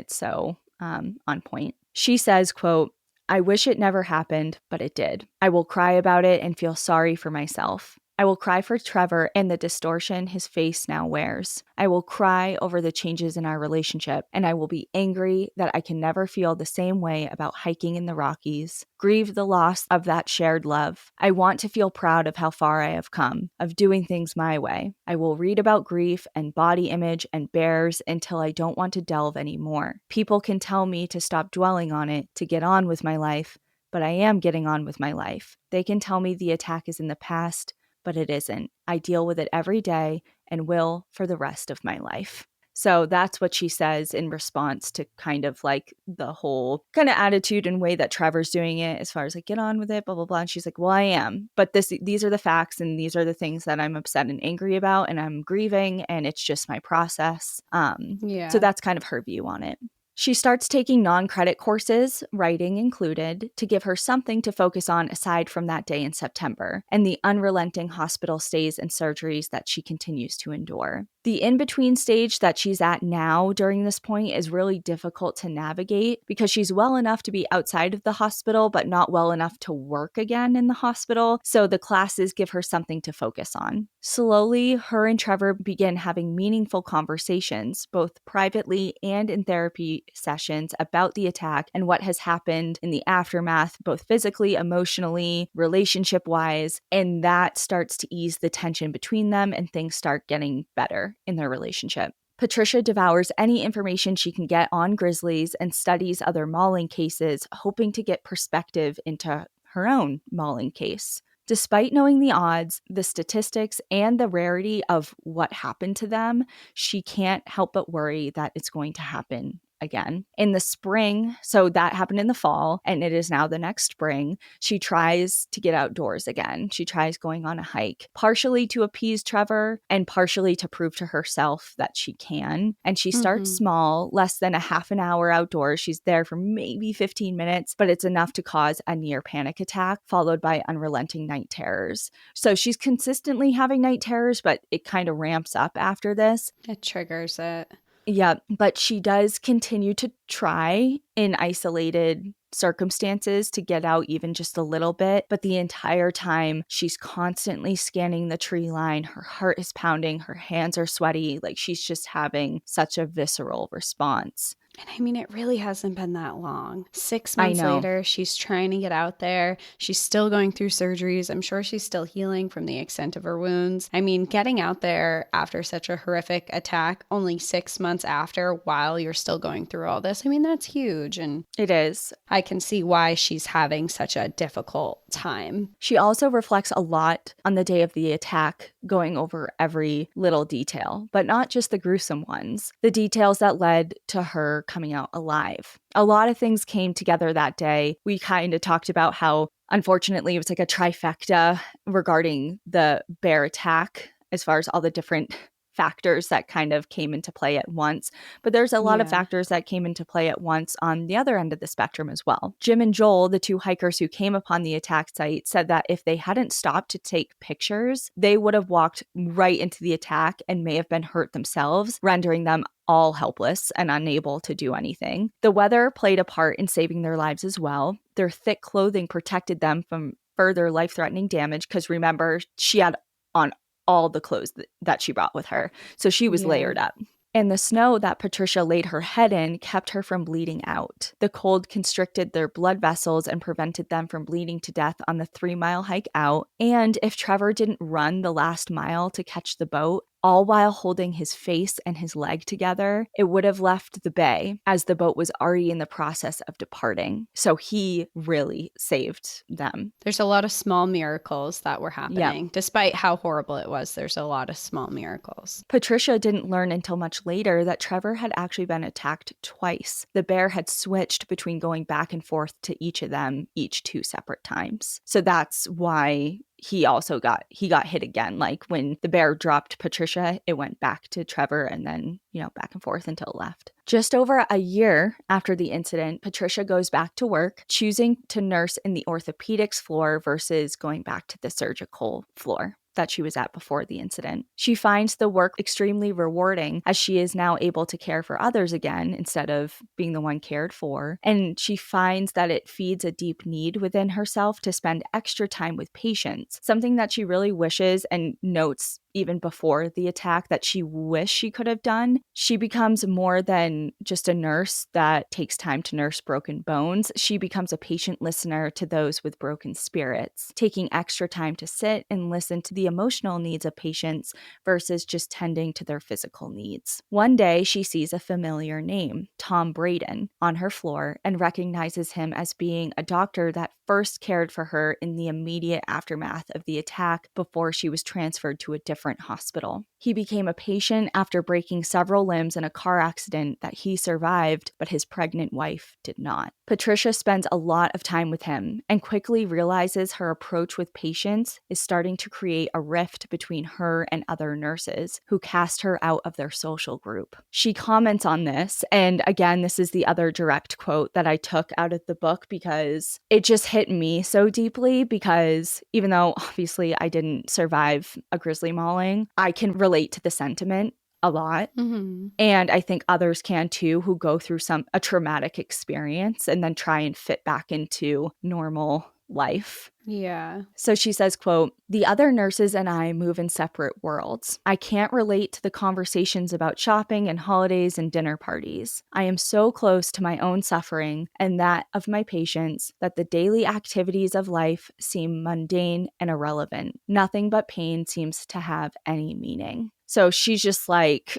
so on point. She says, quote, "I wish it never happened, but it did. I will cry about it and feel sorry for myself. I will cry for Trevor and the distortion his face now wears. I will cry over the changes in our relationship, and I will be angry that I can never feel the same way about hiking in the Rockies, grieve the loss of that shared love. I want to feel proud of how far I have come, of doing things my way. I will read about grief and body image and bears until I don't want to delve anymore. People can tell me to stop dwelling on it, to get on with my life, but I am getting on with my life. They can tell me the attack is in the past, but it isn't. I deal with it every day and will for the rest of my life." So that's what she says in response to kind of like the whole kind of attitude and way that Trevor's doing it, as far as like, get on with it, blah, blah, blah. And she's like, well, I am. But these are the facts and these are the things that I'm upset and angry about and I'm grieving and it's just my process. So that's kind of her view on it. She starts taking non-credit courses, writing included, to give her something to focus on aside from that day in September and the unrelenting hospital stays and surgeries that she continues to endure. The in-between stage that she's at now during this point is really difficult to navigate because she's well enough to be outside of the hospital, but not well enough to work again in the hospital. So the classes give her something to focus on. Slowly, her and Trevor begin having meaningful conversations, both privately and in therapy sessions about the attack and what has happened in the aftermath, both physically, emotionally, relationship-wise, and that starts to ease the tension between them and things start getting better in their relationship. Patricia devours any information she can get on grizzlies and studies other mauling cases, hoping to get perspective into her own mauling case. Despite knowing the odds, the statistics, and the rarity of what happened to them, she can't help but worry that it's going to happen again. In the spring, so that happened in the fall, and it is now the next spring, she tries to get outdoors again. She tries going on a hike, partially to appease Trevor and partially to prove to herself that she can. And she starts small, less than a half an hour outdoors. She's there for maybe 15 minutes, but it's enough to cause a near panic attack, followed by unrelenting night terrors. So she's consistently having night terrors, but it kind of ramps up after this. It triggers it. Yeah, but she does continue to try in isolated circumstances to get out even just a little bit. But the entire time, she's constantly scanning the tree line. Her heart is pounding. Her hands are sweaty. Like she's just having such a visceral response. And I mean, it really hasn't been that long. 6 months later, she's trying to get out there. She's still going through surgeries. I'm sure she's still healing from the extent of her wounds. I mean, getting out there after such a horrific attack, only 6 months after, while you're still going through all this, I mean, that's huge. And it is. I can see why she's having such a difficult time. She also reflects a lot on the day of the attack, going over every little detail, but not just the gruesome ones. The details that led to her coming out alive. A lot of things came together that day. We kind of talked about how, unfortunately, it was like a trifecta regarding the bear attack, as far as all the different factors that kind of came into play at once. But there's a lot of factors that came into play at once on the other end of the spectrum as well. Jim and Joel, the two hikers who came upon the attack site, said that if they hadn't stopped to take pictures, they would have walked right into the attack and may have been hurt themselves, rendering them all helpless and unable to do anything. The weather played a part in saving their lives as well. Their thick clothing protected them from further life-threatening damage because remember, she had on all the clothes that she brought with her. So she was layered up. And the snow that Patricia laid her head in kept her from bleeding out. The cold constricted their blood vessels and prevented them from bleeding to death on the 3-mile hike out. And if Trevor didn't run the last mile to catch the boat, all while holding his face and his leg together, it would have left the bay as the boat was already in the process of departing. So he really saved them. There's a lot of small miracles that were happening. Yeah. Despite how horrible it was, there's a lot of small miracles. Patricia didn't learn until much later that Trevor had actually been attacked twice. The bear had switched between going back and forth to each of them, each 2 separate times. So that's why he got hit again. Like when the bear dropped Patricia, it went back to Trevor and then, back and forth until it left. Just over a year after the incident, Patricia goes back to work, choosing to nurse in the orthopedics floor versus going back to the surgical floor that she was at before the incident. She finds the work extremely rewarding as she is now able to care for others again instead of being the one cared for. And she finds that it feeds a deep need within herself to spend extra time with patients, something that she really wishes and notes even before the attack that she wished she could have done. She becomes more than just a nurse that takes time to nurse broken bones. She becomes a patient listener to those with broken spirits, taking extra time to sit and listen to the emotional needs of patients versus just tending to their physical needs. One day, she sees a familiar name, Tom Braden, on her floor and recognizes him as being a doctor that first cared for her in the immediate aftermath of the attack before she was transferred to a different hospital. He became a patient after breaking several limbs in a car accident that he survived, but his pregnant wife did not. Patricia spends a lot of time with him and quickly realizes her approach with patients is starting to create a rift between her and other nurses who cast her out of their social group. She comments on this, and again, this is the other direct quote that I took out of the book because it just hit me so deeply because even though obviously I didn't survive a grizzly mauling, I can relate to the sentiment a lot. Mm-hmm. And I think others can too, who go through a traumatic experience and then try and fit back into normal life. Yeah. So she says, quote, "The other nurses and I move in separate worlds. I can't relate to the conversations about shopping and holidays and dinner parties. I am so close to my own suffering and that of my patients that the daily activities of life seem mundane and irrelevant. Nothing but pain seems to have any meaning." So she's just like,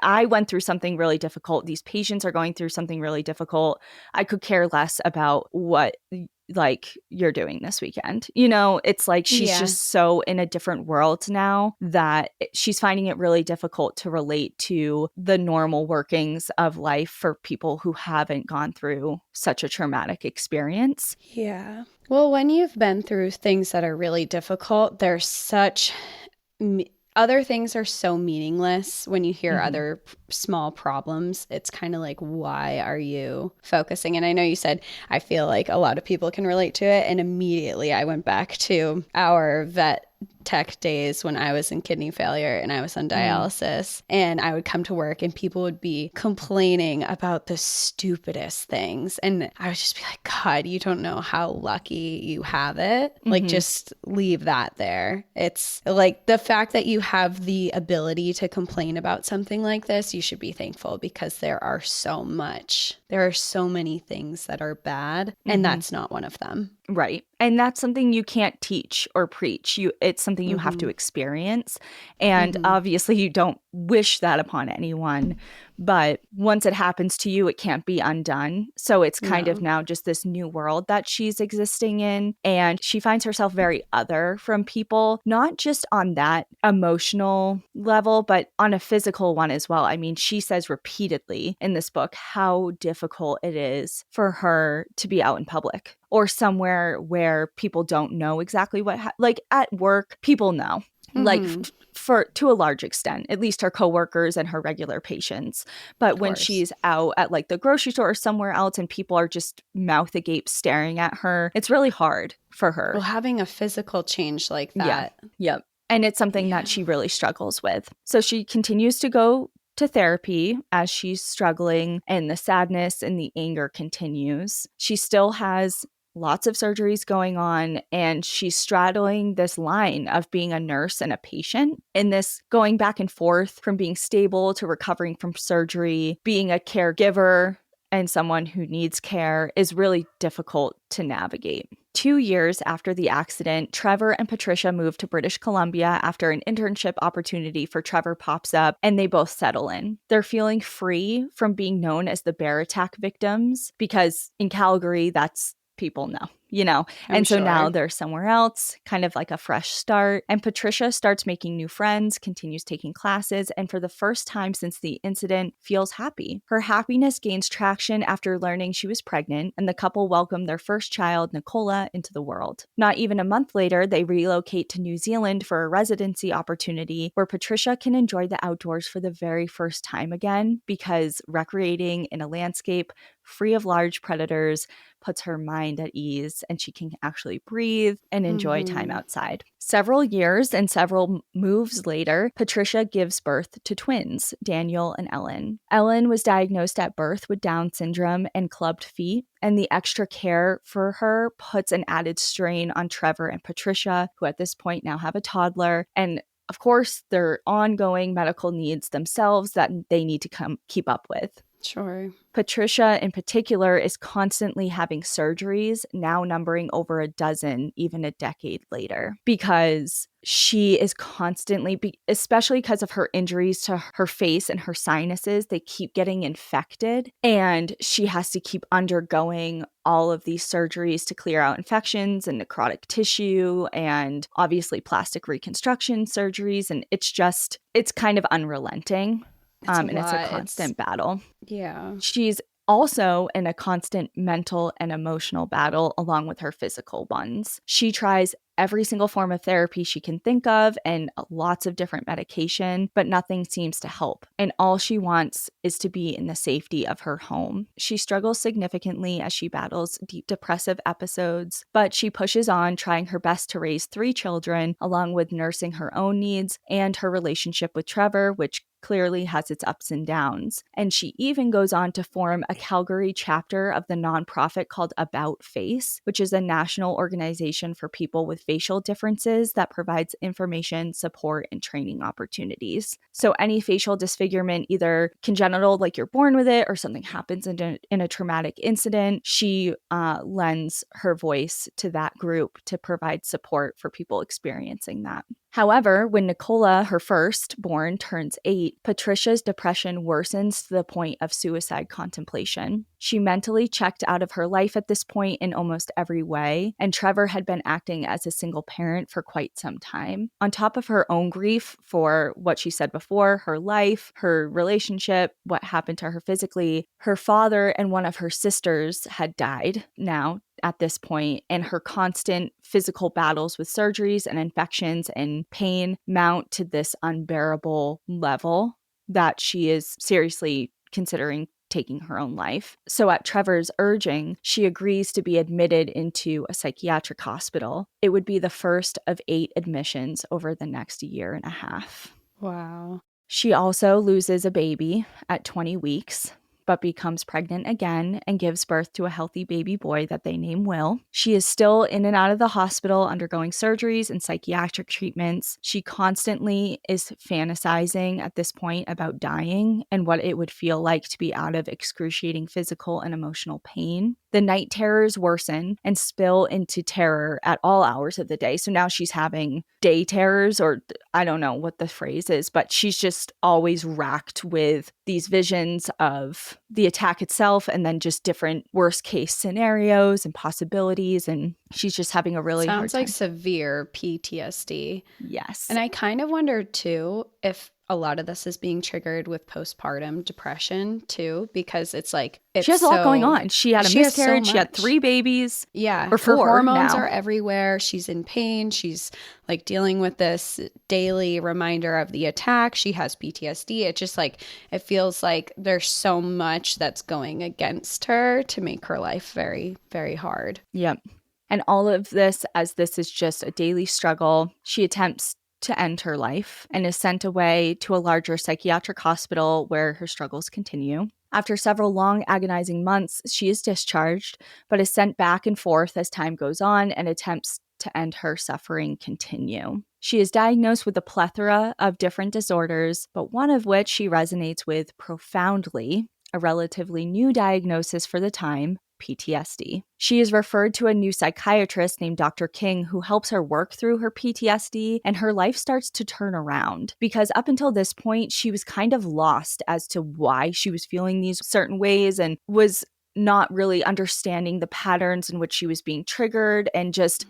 I went through something really difficult. These patients are going through something really difficult. I could care less about what like you're doing this weekend. You know, it's like she's just so in a different world now that she's finding it really difficult to relate to the normal workings of life for people who haven't gone through such a traumatic experience. Yeah. Well, when you've been through things that are really difficult, there's such other things are so meaningless when you hear other small problems. It's kind of like, why are you focusing? And I know you said, I feel like a lot of people can relate to it. And immediately I went back to our vet tech days when I was in kidney failure and I was on dialysis, and I would come to work and people would be complaining about the stupidest things. And I would just be like, God, you don't know how lucky you have it. Like, just leave that there. It's like the fact that you have the ability to complain about something like this, you should be thankful, because there are so many things that are bad, and that's not one of them. Right. And that's something you can't teach or preach. It's something you have to experience. And obviously you don't wish that upon anyone. But once it happens to you, it can't be undone. So it's kind of now just this new world that she's existing in. And she finds herself very other from people, not just on that emotional level, but on a physical one as well. I mean, she says repeatedly in this book how difficult it is for her to be out in public or somewhere where people don't know exactly what, like at work, people know. Like to a large extent, at least her coworkers and her regular patients. But when she's out at like the grocery store or somewhere else and people are just mouth agape staring at her, it's really hard for her. Well, having a physical change like that. Yep. And it's something that she really struggles with. So she continues to go to therapy as she's struggling, and the sadness and the anger continues. She still has lots of surgeries going on, and she's straddling this line of being a nurse and a patient, and this going back and forth from being stable to recovering from surgery, being a caregiver and someone who needs care is really difficult to navigate. 2 years after the accident, Trevor and Patricia move to British Columbia after an internship opportunity for Trevor pops up, and they both settle in. They're feeling free from being known as the bear attack victims, because in Calgary, that's people know, you know, so now they're somewhere else, kind of like a fresh start. And Patricia starts making new friends, continues taking classes, and for the first time since the incident, feels happy. Her happiness gains traction after learning she was pregnant, and the couple welcome their first child, Nicola, into the world. Not even a month later, they relocate to New Zealand for a residency opportunity where Patricia can enjoy the outdoors for the very first time again, because recreating in a landscape free of large predators puts her mind at ease, and she can actually breathe and enjoy time outside. Several years and several moves later, Patricia gives birth to twins, Daniel and Ellen. Ellen was diagnosed at birth with Down syndrome and clubbed feet, and the extra care for her puts an added strain on Trevor and Patricia, who at this point now have a toddler, and of course, their ongoing medical needs themselves that they need to keep up with. Sure. Patricia, in particular, is constantly having surgeries, now numbering over a dozen, even a decade later, because she is constantly, especially because of her injuries to her face and her sinuses, they keep getting infected, and she has to keep undergoing all of these surgeries to clear out infections and necrotic tissue, and obviously plastic reconstruction surgeries, and it's kind of unrelenting. And it's a constant battle. Yeah. She's also in a constant mental and emotional battle along with her physical ones. She tries every single form of therapy she can think of and lots of different medication, but nothing seems to help. And all she wants is to be in the safety of her home. She struggles significantly as she battles deep depressive episodes, but she pushes on, trying her best to raise 3 children, along with nursing her own needs and her relationship with Trevor, which clearly has its ups and downs. And she even goes on to form a Calgary chapter of the nonprofit called About Face, which is a national organization for people with facial differences that provides information, support, and training opportunities. So any facial disfigurement, either congenital, like you're born with it, or something happens in a traumatic incident, she lends her voice to that group to provide support for people experiencing that. However, when Nicola, her firstborn, turns 8, Patricia's depression worsens to the point of suicide contemplation. She mentally checked out of her life at this point in almost every way, and Trevor had been acting as a single parent for quite some time. On top of her own grief for what she said before, her life, her relationship, what happened to her physically, her father and one of her sisters had died now at this point, and her constant physical battles with surgeries and infections and pain mount to this unbearable level that she is seriously considering taking her own life. So at Trevor's urging, she agrees to be admitted into a psychiatric hospital. It would be the first of 8 admissions over the next year and a half. Wow. She also loses a baby at 20 weeks, but becomes pregnant again and gives birth to a healthy baby boy that they name Will. She is still in and out of the hospital undergoing surgeries and psychiatric treatments. She constantly is fantasizing at this point about dying and what it would feel like to be out of excruciating physical and emotional pain. The night terrors worsen and spill into terror at all hours of the day. So now she's having day terrors, or I don't know what the phrase is, but she's just always racked with these visions of the attack itself and then just different worst case scenarios and possibilities. And she's just having a really hard time. Sounds like severe PTSD. Yes. And I kind of wonder too if a lot of this is being triggered with postpartum depression too, because it's like she has a lot going on. She had a miscarriage. She had 3 babies. Yeah. Or 4 her hormones now. Are everywhere. She's in pain. She's like dealing with this daily reminder of the attack. She has PTSD. It just like, it feels like there's so much that's going against her to make her life very, very hard. Yep. And all of this, as this is just a daily struggle, she attempts to end her life and is sent away to a larger psychiatric hospital where her struggles continue. After several long, agonizing months, she is discharged, but is sent back and forth as time goes on, and attempts to end her suffering continue. She is diagnosed with a plethora of different disorders, but one of which she resonates with profoundly, a relatively new diagnosis for the time, PTSD. She is referred to a new psychiatrist named Dr. King, who helps her work through her PTSD, and her life starts to turn around, because up until this point, she was kind of lost as to why she was feeling these certain ways and was not really understanding the patterns in which she was being triggered. And just,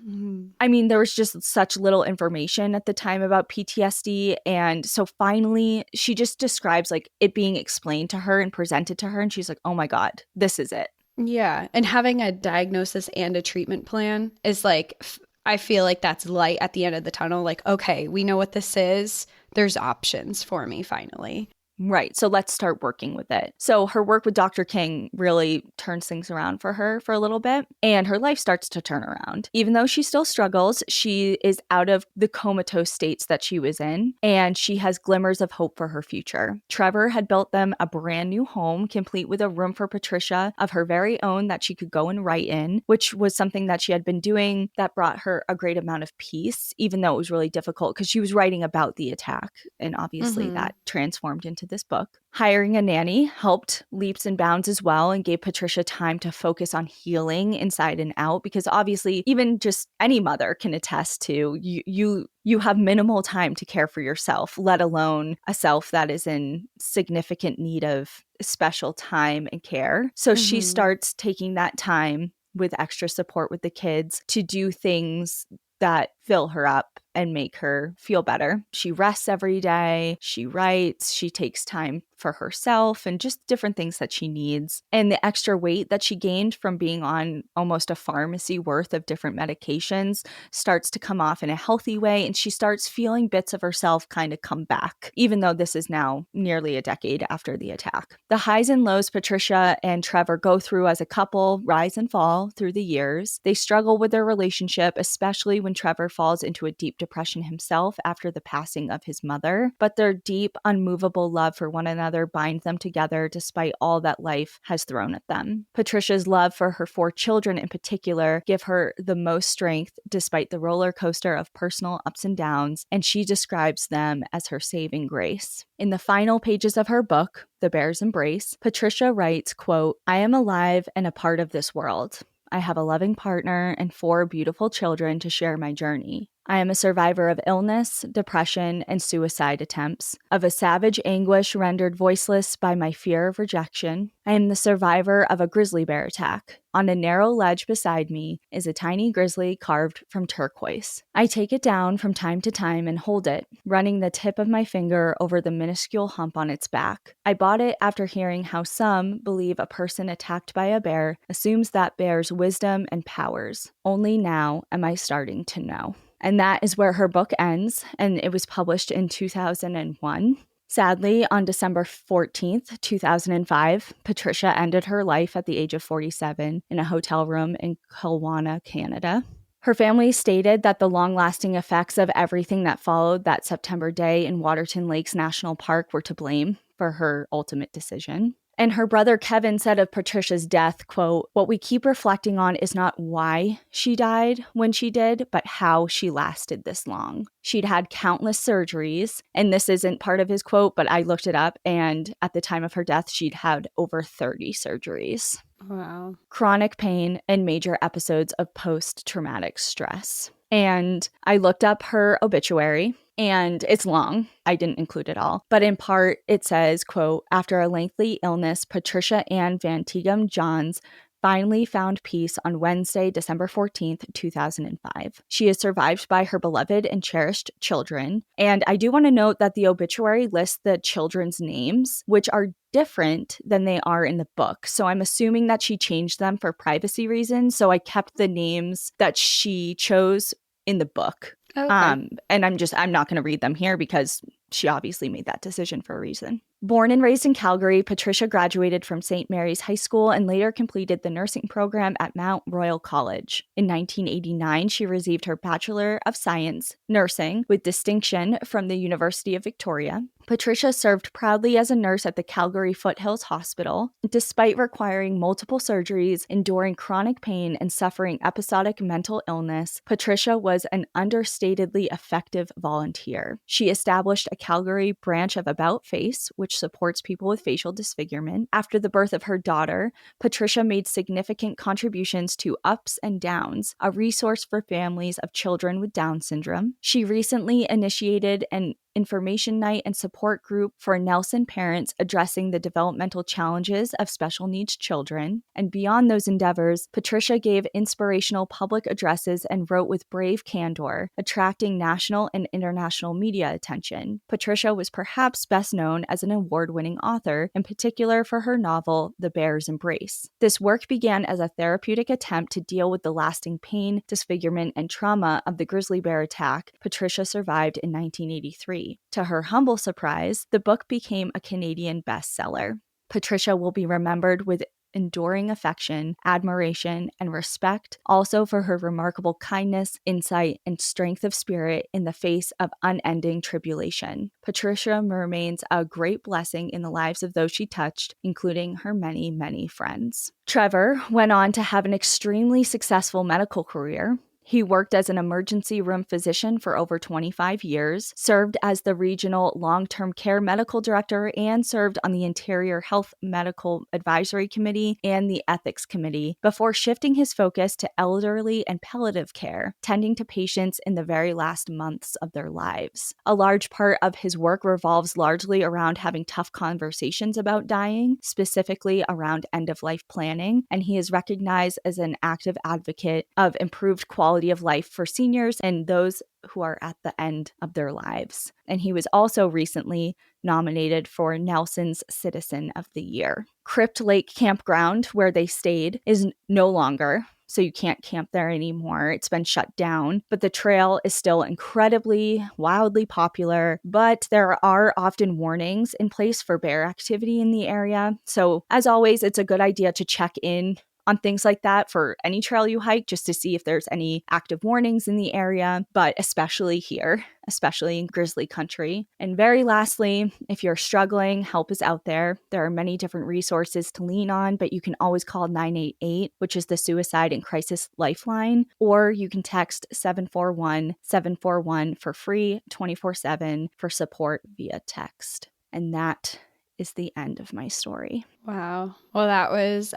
I mean, there was just such little information at the time about PTSD. And so finally, she just describes like it being explained to her and presented to her. And she's like, oh my God, this is it. Yeah. And having a diagnosis and a treatment plan is like, I feel like that's light at the end of the tunnel. Like, okay, we know what this is. There's options for me finally. Right. So let's start working with it. So her work with Dr. King really turns things around for her for a little bit, and her life starts to turn around. Even though she still struggles, she is out of the comatose states that she was in, and she has glimmers of hope for her future. Trevor had built them a brand new home, complete with a room for Patricia of her very own that she could go and write in, which was something that she had been doing that brought her a great amount of peace, even though it was really difficult because she was writing about the attack, and obviously that transformed into this book. Hiring a nanny helped leaps and bounds as well, and gave Patricia time to focus on healing inside and out, because obviously even just any mother can attest to you have minimal time to care for yourself, let alone a self that is in significant need of special time and care. So she starts taking that time with extra support with the kids to do things that fill her up and make her feel better. She rests every day, she writes, she takes time for herself and just different things that she needs. And the extra weight that she gained from being on almost a pharmacy worth of different medications starts to come off in a healthy way, and she starts feeling bits of herself kind of come back, even though this is now nearly a decade after the attack. The highs and lows Patricia and Trevor go through as a couple rise and fall through the years. They struggle with their relationship, especially when Trevor falls into a deep depression himself after the passing of his mother, but their deep, unmovable love for one another binds them together despite all that life has thrown at them. Patricia's love for her 4 children in particular give her the most strength despite the roller coaster of personal ups and downs, and she describes them as her saving grace. In the final pages of her book, The Bear's Embrace, Patricia writes, quote, "I am alive and a part of this world. I have a loving partner and 4 beautiful children to share my journey. I am a survivor of illness, depression, and suicide attempts, of a savage anguish rendered voiceless by my fear of rejection. I am the survivor of a grizzly bear attack. On a narrow ledge beside me is a tiny grizzly carved from turquoise. I take it down from time to time and hold it, running the tip of my finger over the minuscule hump on its back. I bought it after hearing how some believe a person attacked by a bear assumes that bear's wisdom and powers. Only now am I starting to know." And that is where her book ends, and it was published in 2001. Sadly, on December 14th, 2005, Patricia ended her life at the age of 47 in a hotel room in Kelowna, Canada. Her family stated that the long-lasting effects of everything that followed that September day in Waterton Lakes National Park were to blame for her ultimate decision. And her brother Kevin said of Patricia's death, quote, "What we keep reflecting on is not why she died when she did, but how she lasted this long. She'd had countless surgeries," and this isn't part of his quote, but I looked it up, and at the time of her death, she'd had over 30 surgeries. Wow. Chronic pain and major episodes of post-traumatic stress. And I looked up her obituary, and it's long. I didn't include it all. But in part, it says, quote, "After a lengthy illness, Patricia Ann Van Tighem Janz finally found peace on Wednesday, December 14th, 2005. She is survived by her beloved and cherished children." And I do want to note that the obituary lists the children's names, which are different than they are in the book. So I'm assuming that she changed them for privacy reasons. So I kept the names that she chose in the book. Okay. And I'm not going to read them here because she obviously made that decision for a reason. Born and raised in Calgary, Patricia graduated from St. Mary's High School and later completed the nursing program at Mount Royal College. In 1989, she received her Bachelor of Science Nursing with distinction from the University of Victoria. Patricia served proudly as a nurse at the Calgary Foothills Hospital. Despite requiring multiple surgeries, enduring chronic pain, and suffering episodic mental illness, Patricia was an understatedly effective volunteer. She established a Calgary branch of About Face, which supports people with facial disfigurement. After the birth of her daughter, Patricia made significant contributions to Ups and Downs, a resource for families of children with Down syndrome. She recently initiated an information night and support group for Nelson parents addressing the developmental challenges of special needs children. And beyond those endeavors, Patricia gave inspirational public addresses and wrote with brave candor, attracting national and international media attention. Patricia was perhaps best known as an award-winning author, in particular for her novel, The Bear's Embrace. This work began as a therapeutic attempt to deal with the lasting pain, disfigurement, and trauma of the grizzly bear attack Patricia survived in 1983. To her humble surprise, the book became a Canadian bestseller. Patricia will be remembered with enduring affection, admiration, and respect, also for her remarkable kindness, insight, and strength of spirit in the face of unending tribulation. Patricia remains a great blessing in the lives of those she touched, including her many, many friends. Trevor went on to have an extremely successful medical career. He worked as an emergency room physician for over 25 years, served as the regional long-term care medical director, and served on the Interior Health Medical Advisory Committee and the Ethics Committee before shifting his focus to elderly and palliative care, tending to patients in the very last months of their lives. A large part of his work revolves largely around having tough conversations about dying, specifically around end-of-life planning, and he is recognized as an active advocate of improved quality of life for seniors and those who are at the end of their lives. And he was also recently nominated for Nelson's Citizen of the Year. Crypt Lake Campground, where they stayed, is no longer, so you can't camp there anymore. It's been shut down, but the trail is still incredibly, wildly popular. But there are often warnings in place for bear activity in the area. So as always, it's a good idea to check in on things like that for any trail you hike, just to see if there's any active warnings in the area, but especially here, especially in grizzly country. And very lastly, if you're struggling, help is out there. There are many different resources to lean on, but you can always call 988, which is the Suicide and Crisis Lifeline, or you can text 741-741 for free 24/7 for support via text. And that is the end of my story. Wow. Well, that was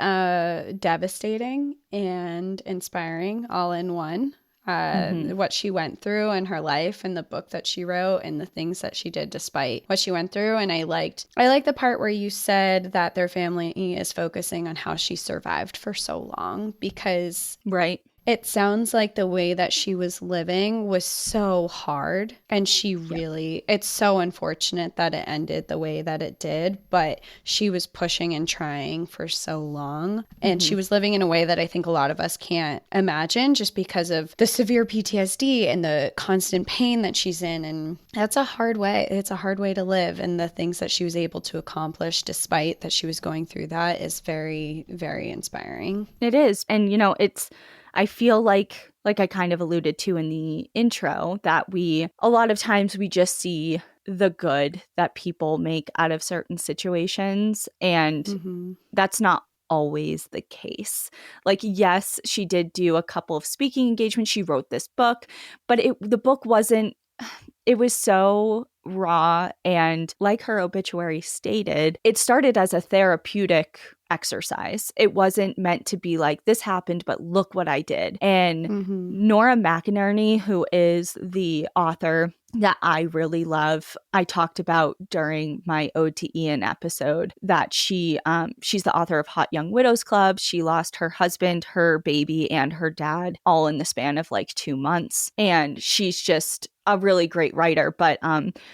devastating and inspiring all in one. What she went through in her life and the book that she wrote and the things that she did despite what she went through. And I liked the part where you said that their family is focusing on how she survived for so long, because right. It sounds like the way that she was living was so hard, and she really, it's so unfortunate that it ended the way that it did, but she was pushing and trying for so long, and she was living in a way that I think a lot of us can't imagine, just because of the severe PTSD and the constant pain that she's in. And that's a hard way. It's a hard way to live. And the things that she was able to accomplish despite that she was going through that is very, very inspiring. It is. And, I feel like I kind of alluded to in the intro, that a lot of times we just see the good that people make out of certain situations. And that's not always the case. Like, yes, she did do a couple of speaking engagements. She wrote this book, but the book wasn't, it was so raw. And like her obituary stated, it started as a therapeutic exercise. It wasn't meant to be like, this happened, but look what I did. And Nora McInerney, who is the author that I really love, I talked about during my Ode to Ian episode, that she's the author of Hot Young Widows Club. She lost her husband, her baby, and her dad all in the span of like 2 months. And she's just a really great writer. But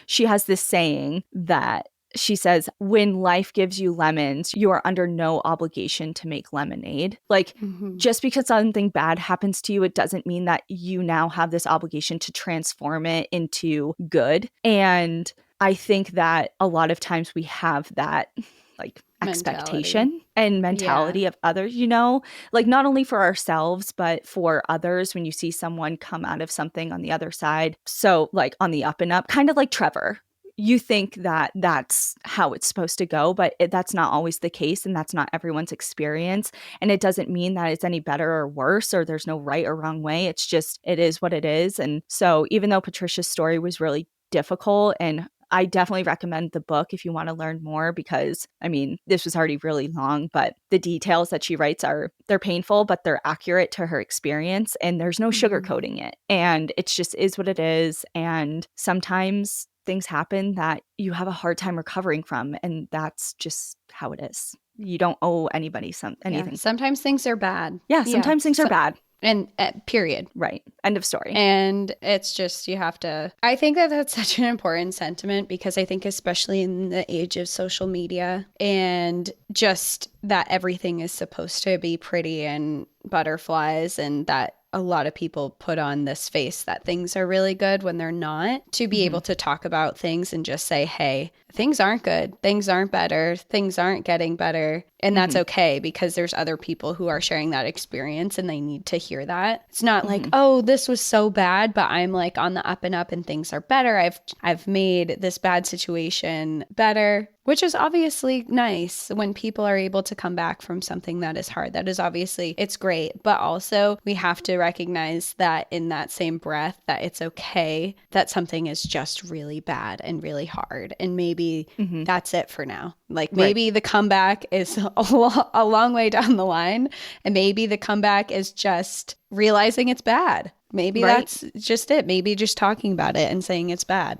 she has this saying that she says, when life gives you lemons, you are under no obligation to make lemonade. Like, just because something bad happens to you, it doesn't mean that you now have this obligation to transform it into good. And I think that a lot of times we have that like expectation and mentality of others, like not only for ourselves, but for others. When you see someone come out of something on the other side, so like on the up and up, kind of like Trevor, you think that that's how it's supposed to go, but that's not always the case, and that's not everyone's experience. And it doesn't mean that it's any better or worse, or there's no right or wrong way. It's just, it is what it is. And so even though Patricia's story was really difficult, and I definitely recommend the book if you want to learn more, because this was already really long, but the details that she writes they're painful, but they're accurate to her experience, and there's no sugarcoating it. And it's just is what it is. And sometimes things happen that you have a hard time recovering from, and that's just how it is. You don't owe anybody anything. Yeah, sometimes things are bad. Yeah, sometimes things are bad. And period. Right. End of story. And it's just, you have to, I think that that's such an important sentiment, because I think especially in the age of social media, and just that everything is supposed to be pretty and butterflies, and that a lot of people put on this face that things are really good when they're not, to be able to talk about things and just say, hey, things aren't good, things aren't better, things aren't getting better. And that's okay, because there's other people who are sharing that experience, and they need to hear that. It's not like, oh, this was so bad, but I'm like on the up and up and things are better. I've made this bad situation better, which is obviously nice when people are able to come back from something that is hard. That is obviously, it's great. But also we have to recognize that in that same breath, that it's okay that something is just really bad and really hard. And maybe that's it for now. Like maybe the comeback is a long way down the line, and maybe the comeback is just realizing it's bad. Maybe that's just it. Maybe just talking about it and saying it's bad.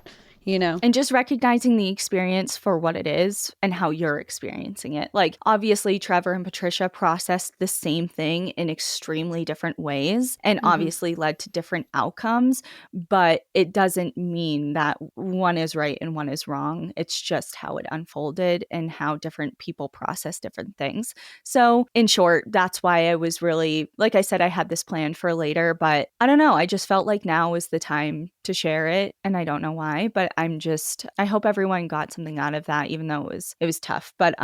And just recognizing the experience for what it is and how you're experiencing it. Like, obviously, Trevor and Patricia processed the same thing in extremely different ways, and obviously led to different outcomes, but it doesn't mean that one is right and one is wrong. It's just how it unfolded and how different people process different things. So in short, that's why I was really, like I said, I had this plan for later, but I don't know. I just felt like now was the time to share it, and I don't know why, but I hope everyone got something out of that, even though it was tough. But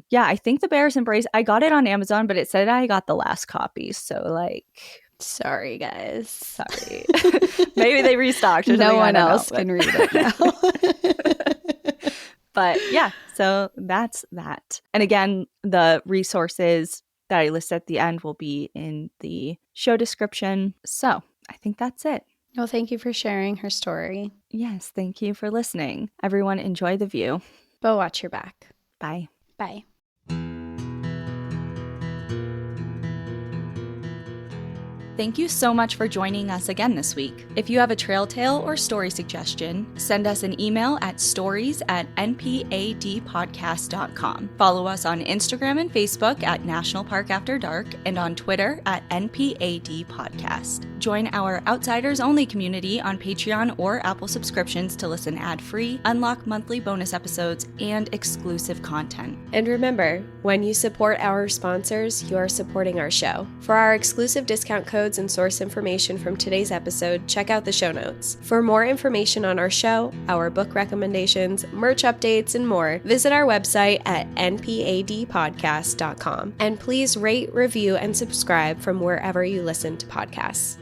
yeah, I think the Bears Embrace, I got it on Amazon, but it said I got the last copy. So like, sorry guys. Sorry. Maybe they restocked. No one else can read it now. But yeah, so that's that. And again, the resources that I list at the end will be in the show description. So I think that's it. Well, thank you for sharing her story. Yes, thank you for listening. Everyone, enjoy the view. But watch your back. Bye. Bye. Thank you so much for joining us again this week. If you have a trail tale or story suggestion, send us an email at stories@npadpodcast.com. Follow us on Instagram and Facebook at National Park After Dark and on Twitter at NPAD Podcast. Join our Outsiders Only community on Patreon or Apple subscriptions to listen ad-free, unlock monthly bonus episodes, and exclusive content. And remember, when you support our sponsors, you are supporting our show. For our exclusive discount codes and source information from today's episode, check out the show notes. For more information on our show, our book recommendations, merch updates, and more, visit our website at npadpodcast.com. And please rate, review, and subscribe from wherever you listen to podcasts.